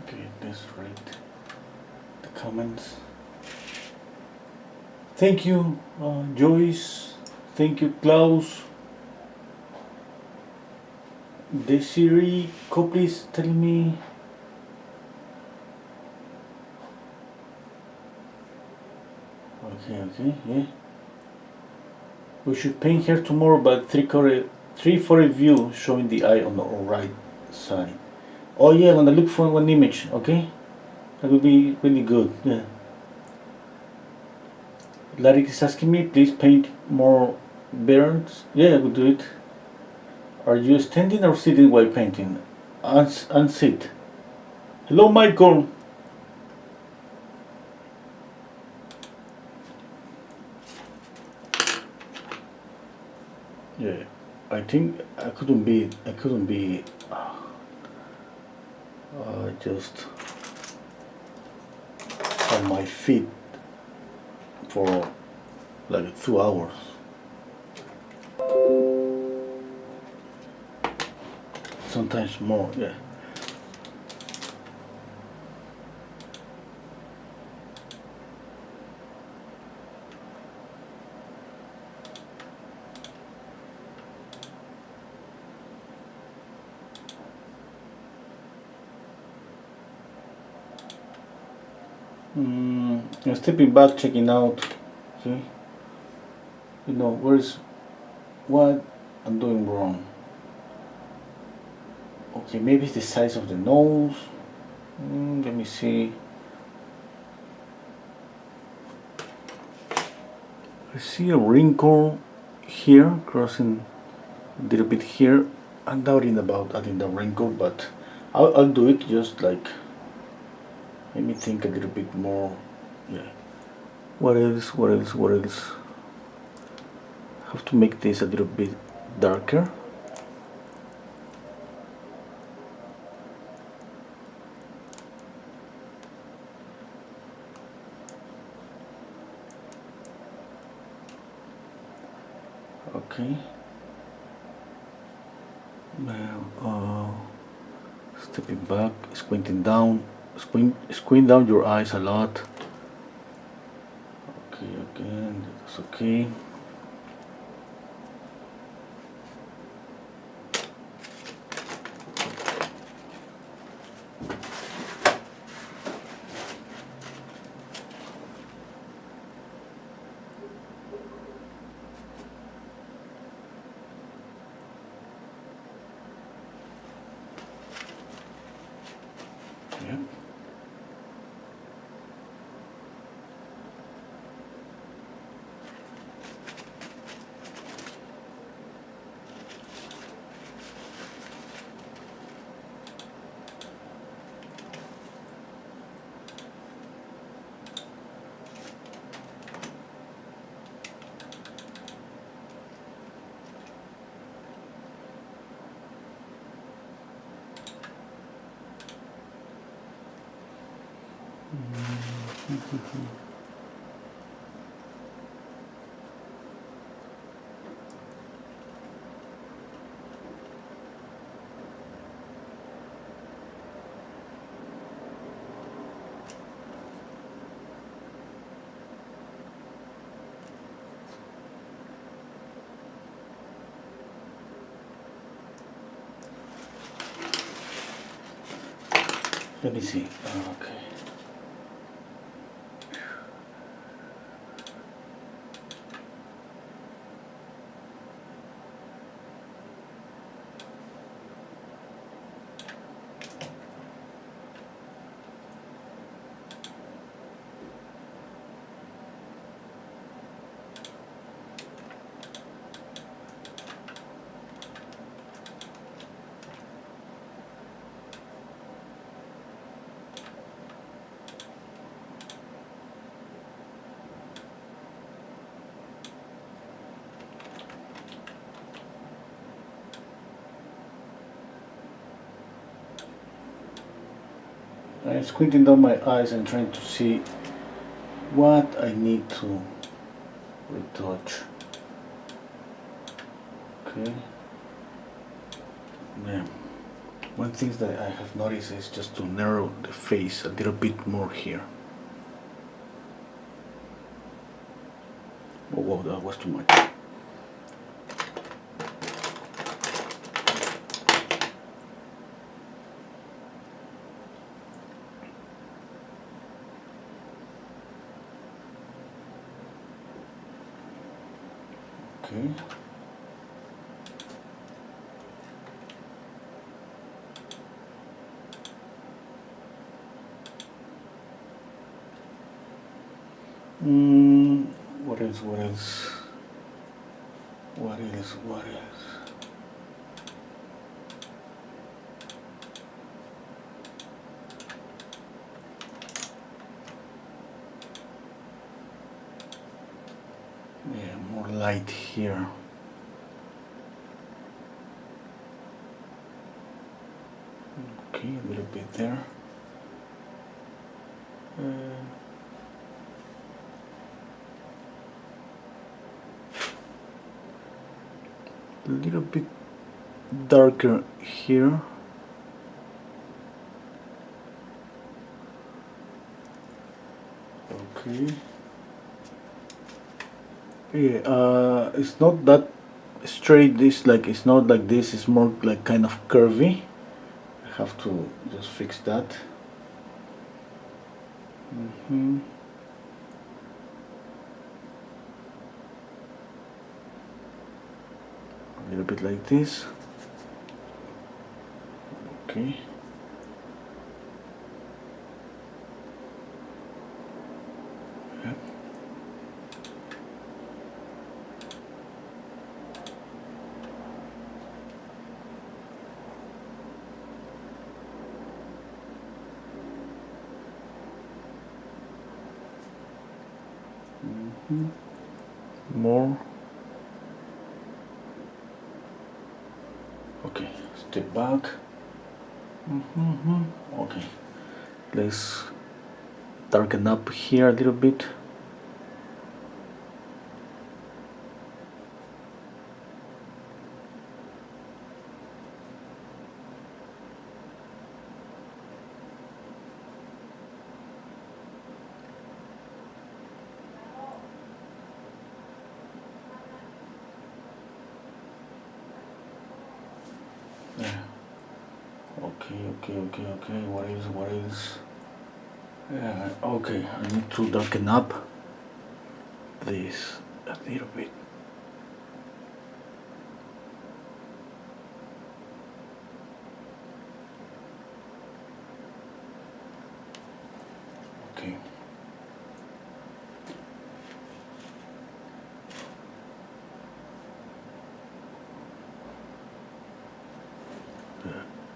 Okay, let's read the comments. Thank you, Joyce. Thank you, Klaus. Desiree, could please tell me. Okay, yeah. We should paint here tomorrow, but 340 view showing the eye on the right side. Oh yeah, I'm gonna look for one image, okay? That would be really good, yeah. Larry is asking me, please paint more birds. Yeah, I will do it. Are you standing or sitting while painting? Unsit. Hello, Michael. Yeah, I think I couldn't be just on my feet for like 2 hours. Sometimes more, yeah. I'm stepping back, checking out. Okay, you know where's what I'm doing wrong. Okay, maybe it's the size of the nose. Let me see. I see a wrinkle here, crossing a little bit here. I'm doubting about adding the wrinkle, but I'll do it. Just like, let me think a little bit more. Yeah. What else? What else? What else? Have to make this a little bit darker. Okay. Now, stepping back, squinting down, squint down your eyes a lot. Okay, again, that's okay. Yeah. Let me see. Okay. I'm squinting down my eyes and trying to see what I need to retouch. Okay. Yeah. One thing that I have noticed is just to narrow the face a little bit more here. Oh wow, that was too much. Okay. What else? What else? What else? What else? Yeah, more light here. Okay, a little bit there. A little bit darker here. Okay. Yeah, it's not that straight. This like it's not like this. It's more like kind of curvy. I have to just fix that. A little bit like this. Okay. Yeah. More. Okay, step back. Okay, let's darken up here a little bit. Okay, what else? Yeah, okay, I need to darken up this a little bit. Okay.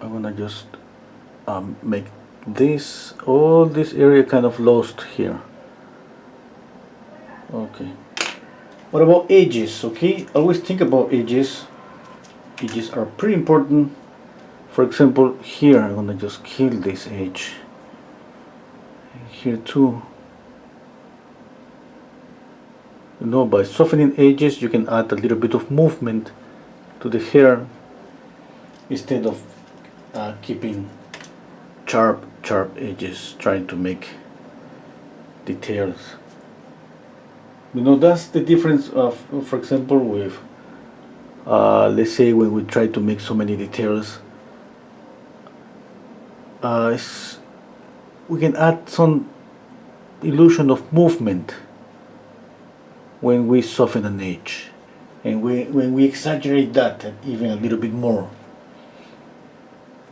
I'm gonna just make all this area kind of lost here. Okay. What about edges? Okay, always think about edges. Edges are pretty important. For example, here I'm gonna just kill this edge. Here too. You know, by softening edges, you can add a little bit of movement to the hair instead of keeping sharp edges, trying to make details. You know, that's the difference of, for example, with let's say when we try to make so many details, we can add some illusion of movement when we soften an edge, and when we exaggerate that even a little bit more.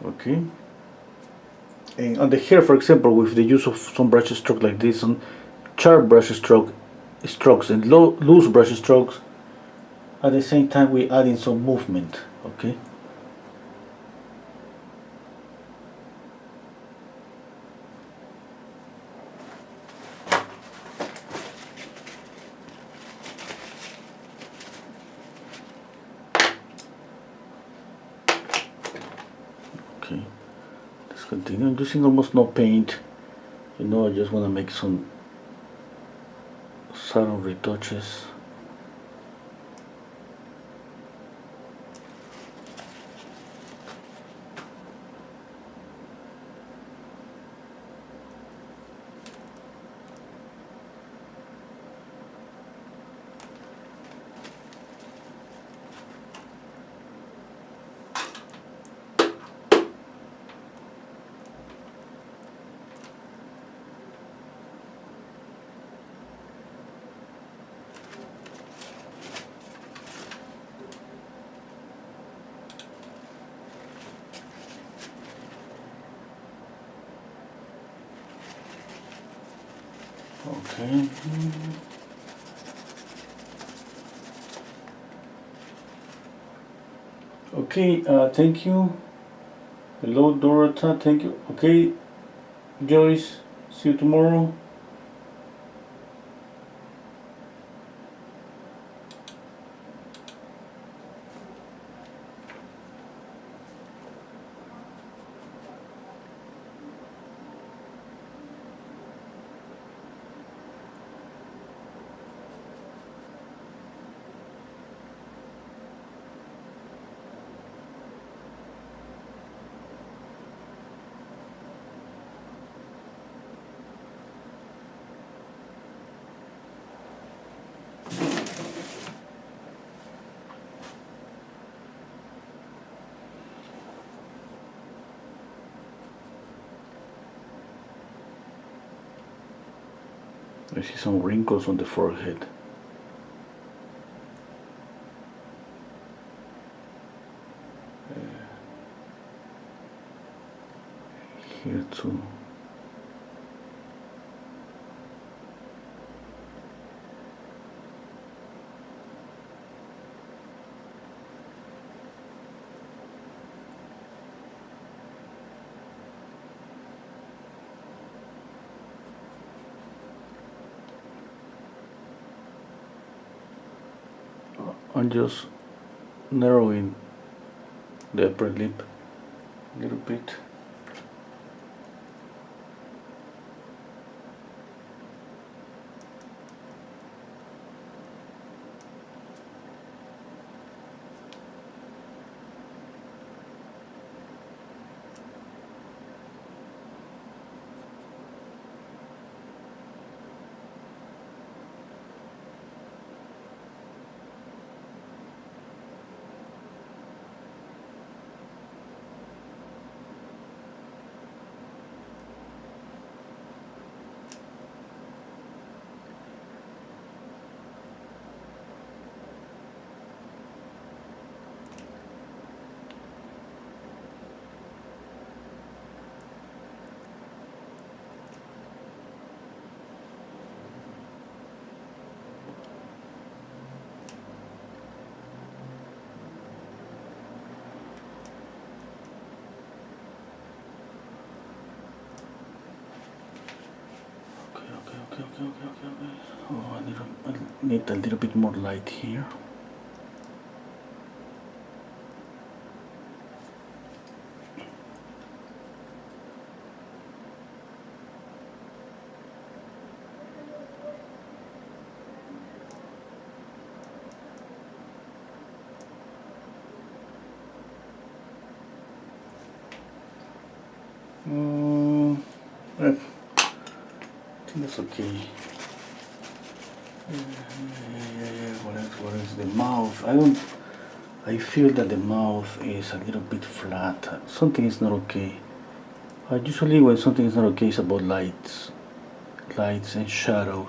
Okay. And on the hair, for example, with the use of some brush stroke like this, some sharp brush strokes and loose brush strokes, at the same time we add in some movement. Okay. Okay, let's continue. I'm using almost no paint. You know, I just want to make some subtle retouches. Okay. Okay, thank you. Hello, Dorota, thank you. Okay, Joyce, see you tomorrow. I see some wrinkles on the forehead. Here too. I'm just narrowing the upper lip a little bit. Okay. Oh, I need a little bit more light here. I think that's okay. What is the mouth? I feel that the mouth is a little bit flat. Something is not okay. Usually when something is not okay, it's about lights and shadows.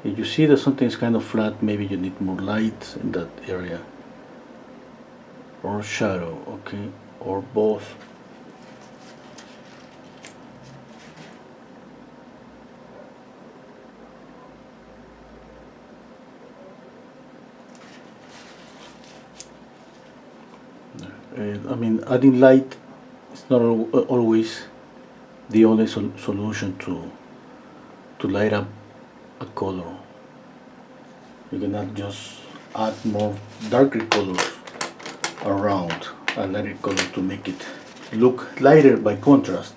If you see that something is kind of flat, maybe you need more light in that area, or shadow, okay, or both. I mean, adding light is not always the only solution to light up a color. You cannot just add more darker colors around a lighter color to make it look lighter by contrast.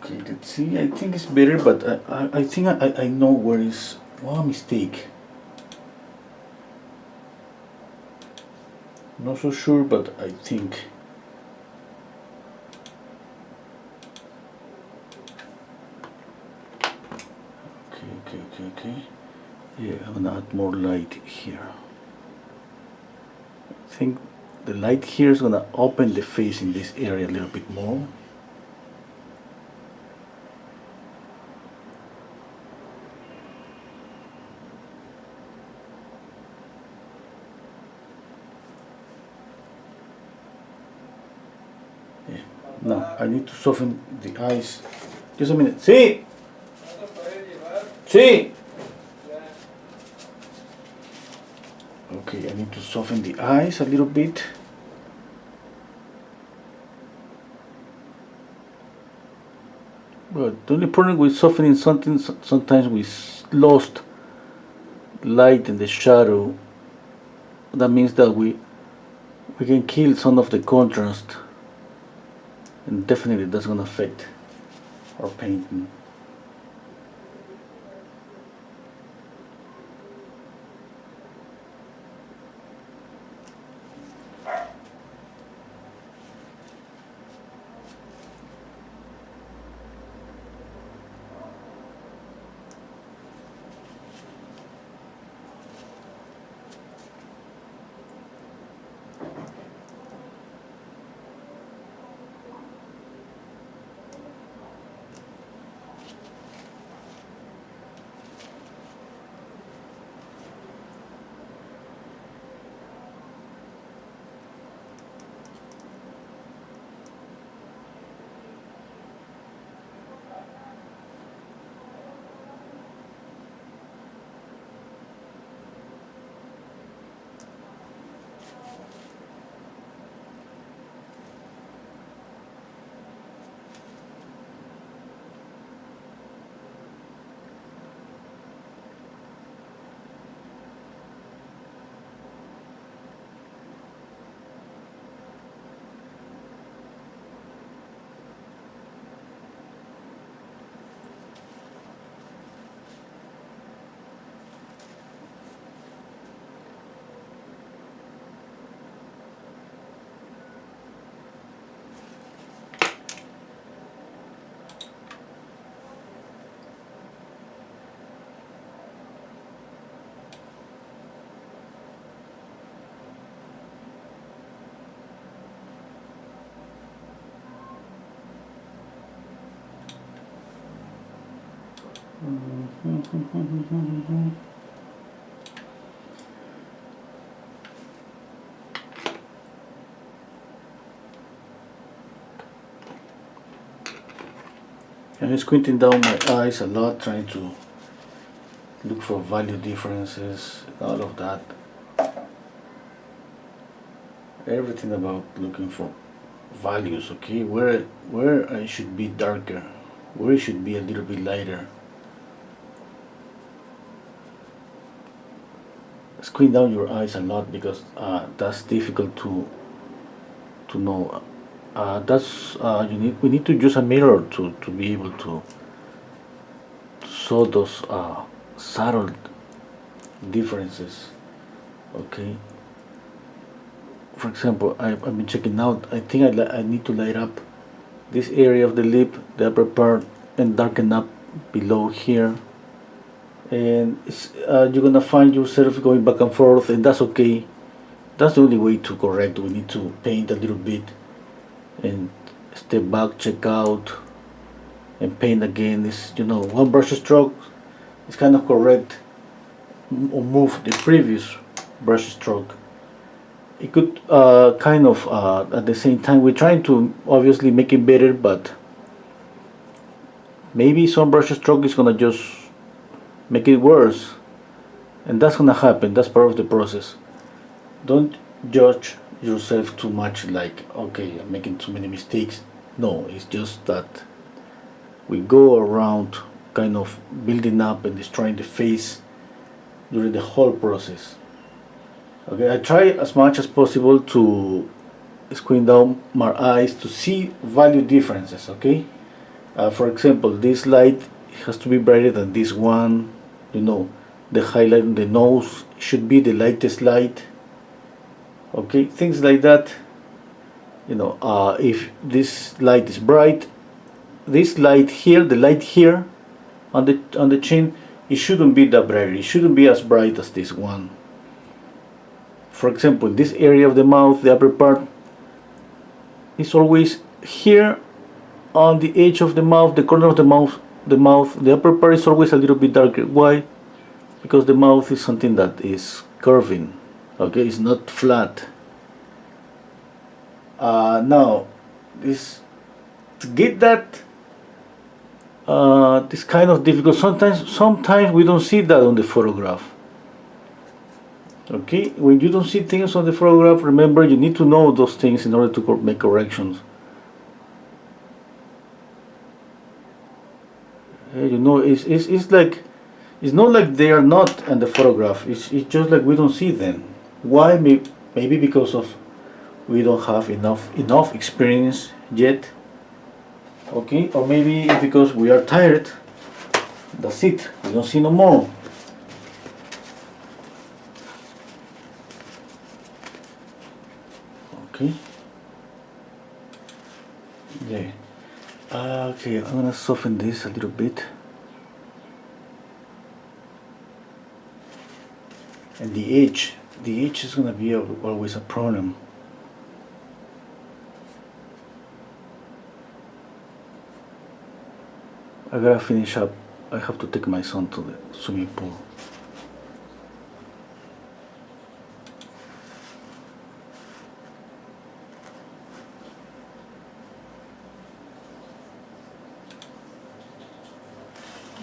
Okay, let's see. I think it's better, but I think I know where is one mistake. Not so sure, but I think. Okay. Yeah, I'm gonna add more light here. I think the light here is gonna open the face in this area a little bit more. Yeah. Now I need to soften the eyes. Just a minute. Sí. Sí. Okay, I need to soften the eyes a little bit. But the only problem with softening something, sometimes we lost light and the shadow. That means that we can kill some of the contrast, and definitely that's gonna affect our painting. I'm squinting down my eyes a lot, trying to look for value differences, all of that. everything about looking for values, okay? Where I should be darker, where it should be a little bit lighter. Squint down your eyes a lot because that's difficult to know. That's we need to use a mirror to be able to show those subtle differences. Okay. For example, I've been checking out. I think I need to light up this area of the lip, the upper part, and darken up below here. And you're gonna find yourself going back and forth, and that's okay. That's the only way to correct. We need to paint a little bit and step back, check out, and paint again. Is one brush stroke is kind of correct or move the previous brush stroke. It could kind of at the same time we're trying to obviously make it better, but maybe some brush stroke is gonna just make it worse, and that's gonna happen. That's part of the process. Don't judge yourself too much, like, okay, I'm making too many mistakes. No, it's just that we go around kind of building up and destroying the face during the whole process. Okay, I try as much as possible to squint down my eyes to see value differences. Okay, for example, this light has to be brighter than this one. The highlight on the nose should be the lightest light. Okay, things like that. If this light is bright, this light here, the light here on the chin, it shouldn't be that bright. It shouldn't be as bright as this one. For example, this area of the mouth, the upper part, is always here on the edge of the mouth, the corner of the mouth, the upper part is always a little bit darker. Why? Because the mouth is something that is curving. Okay, it's not flat. Now, to get that, this kind of difficult. Sometimes we don't see that on the photograph. Okay, when you don't see things on the photograph, remember you need to know those things in order to make corrections. It's like, it's not like they are not in the photograph. It's just like we don't see them. Why? Maybe because of we don't have enough experience yet. Okay, or maybe it's because we are tired. That's it. We don't see no more. Okay. Yeah. Okay, I'm gonna soften this a little bit. And the edge is gonna be always a problem. I gotta finish up. I have to take my son to the swimming pool.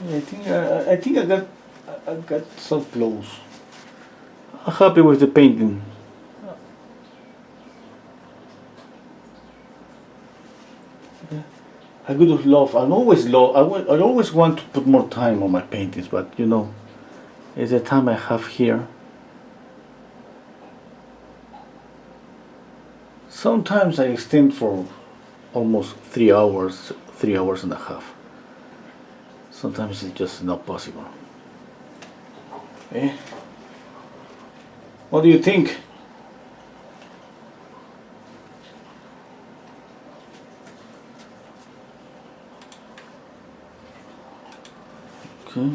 I think I got so close. I'm happy with the painting. I would have loved. I always want to put more time on my paintings, but it's the time I have here. Sometimes I extend for almost 3 hours, 3 hours and a half. Sometimes it's just not possible. Eh? What do you think? Okay.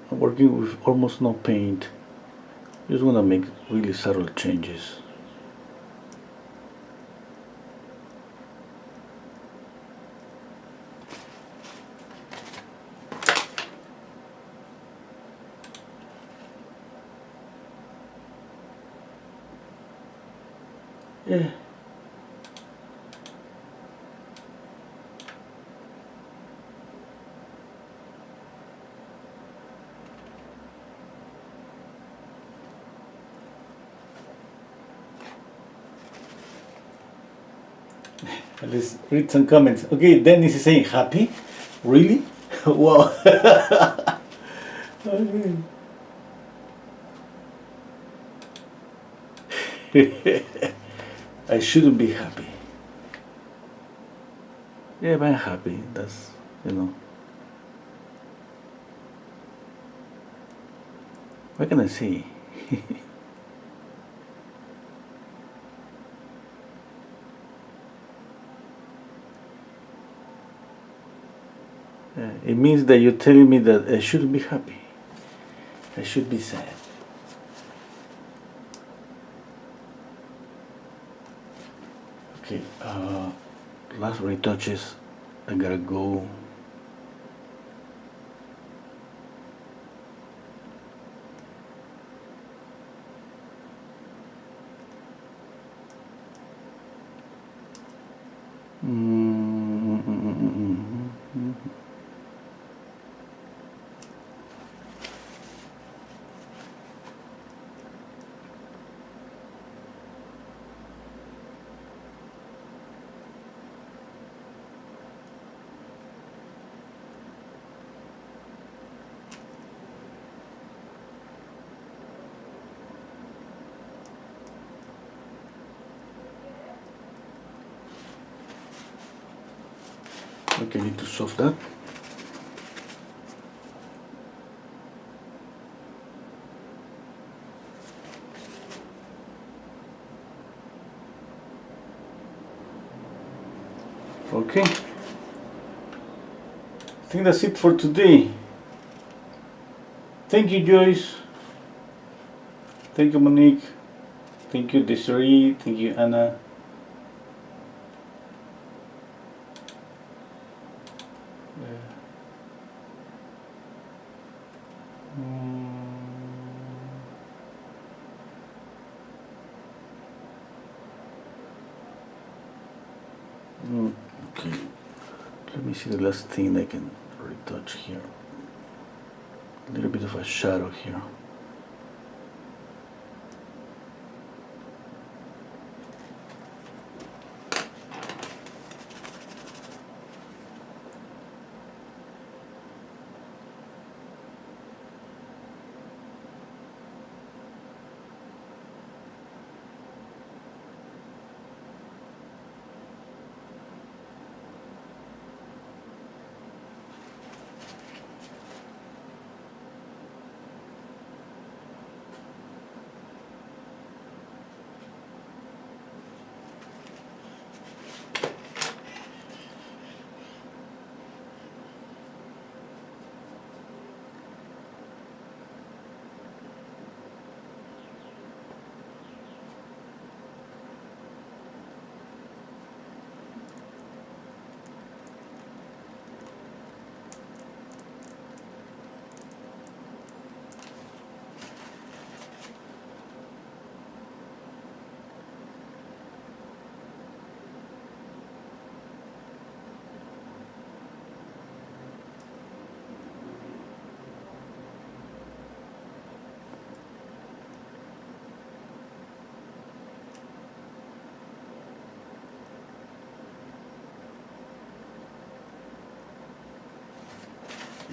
I'm working with almost no paint. Just want to make really subtle changes. Yeah. Let's read some comments. Okay, Dennis is saying happy. Really? Wow. I shouldn't be happy. Yeah, but I'm happy. That's, you know. What can I say? It means that you're telling me that I shouldn't be happy. I should be sad. Okay, last retouches. I gotta go. Okay, I need to solve that. Okay. I think that's it for today. Thank you, Joyce. Thank you, Monique. Thank you, Desiree. Thank you, Anna. Okay, let me see the last thing I can retouch here. A little bit of a shadow here.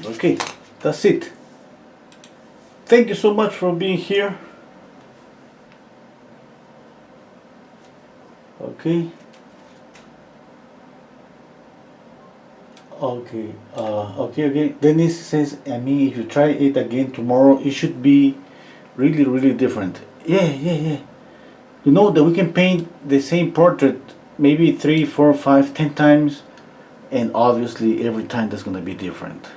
Okay, that's it. Thank you so much for being here. Okay. Okay. Dennis says, I mean, if you try it again tomorrow, it should be really, really different. Yeah. You know that we can paint the same portrait maybe 3, 4, 5, 10 times, and obviously every time that's gonna be different.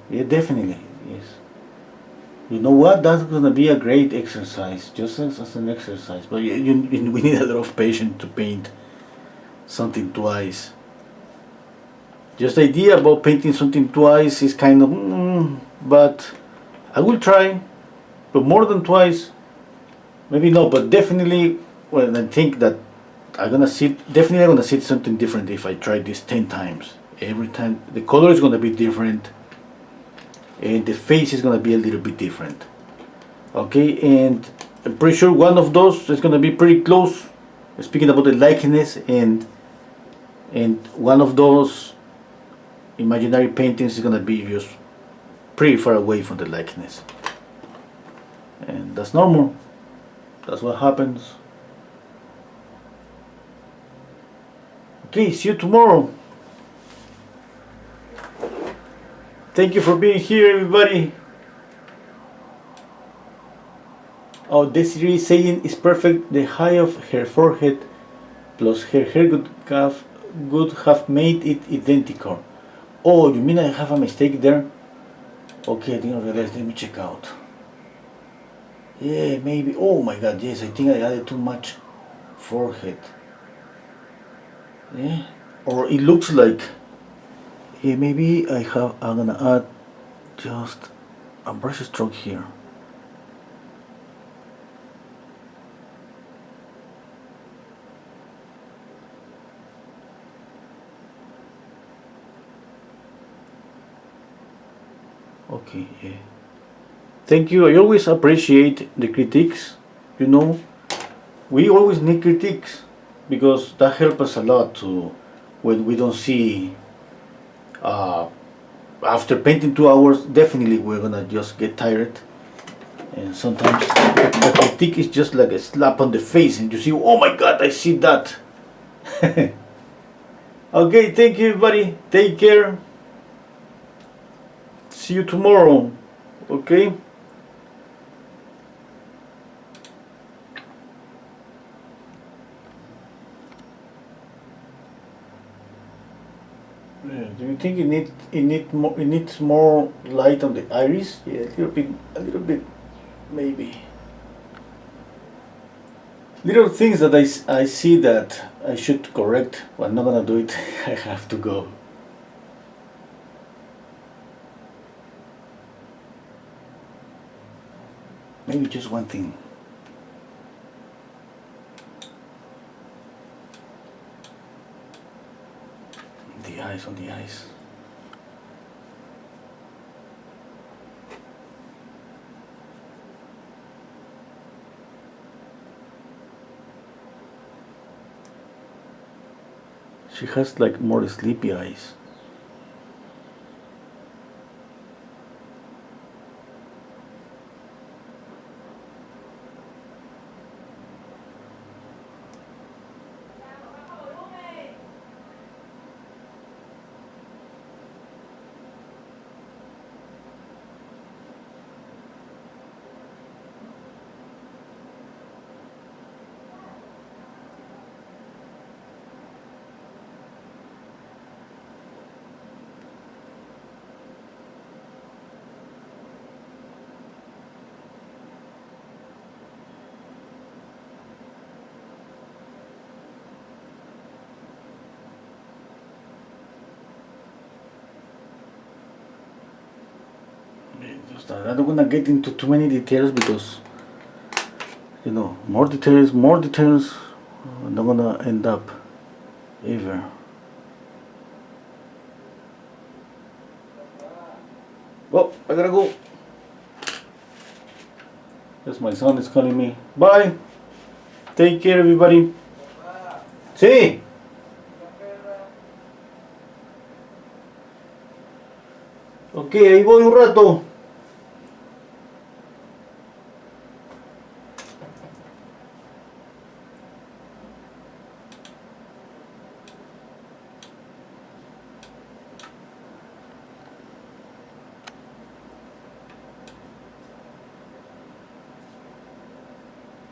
Yeah, definitely, yes. You know what? That's gonna be a great exercise, just as an exercise. But we need a lot of patience to paint something twice. Just the idea about painting something twice is kind of, but I will try. But more than twice, maybe no. But definitely well, I think that definitely I'm gonna see something different if I try this 10 times. Every time the color is gonna be different and the face is gonna be a little bit different. Okay, and I'm pretty sure one of those is gonna be pretty close. Speaking about the likeness, and one of those imaginary paintings is gonna be just pretty far away from the likeness, and that's normal. That's what happens. Okay, see you tomorrow. Thank you for being here, everybody. Oh, Desiree is saying it's perfect. The height of her forehead plus her hair would have made it identical. Oh, you mean I have a mistake there? Okay, I didn't realize. Let me check out. Yeah, maybe. Oh my god, yes, I think I added too much forehead. Yeah, or it looks like. Yeah, maybe I'm gonna add just a brush stroke here. Okay, yeah. Thank you. I always appreciate the critiques. You know, we always need critiques because that helps us a lot to when we don't see. After painting 2 hours, definitely we're gonna just get tired, and sometimes the critique is just like a slap on the face, and you see, oh my god, I see that. Okay, thank you, everybody. Take care. See you tomorrow. Okay. Yeah, do you think it needs more light on the iris? Yeah, a little bit, maybe. Little things that I see that I should correct, but I'm not gonna do it. I have to go. Maybe just one thing. The eyes, on the eyes. She has like more sleepy eyes. I don't wanna get into too many details because more details, I'm not gonna end up ever. Well, I gotta go. Yes, my son is calling me. Bye. Take care, everybody. Sí. Ok, ahí voy un rato.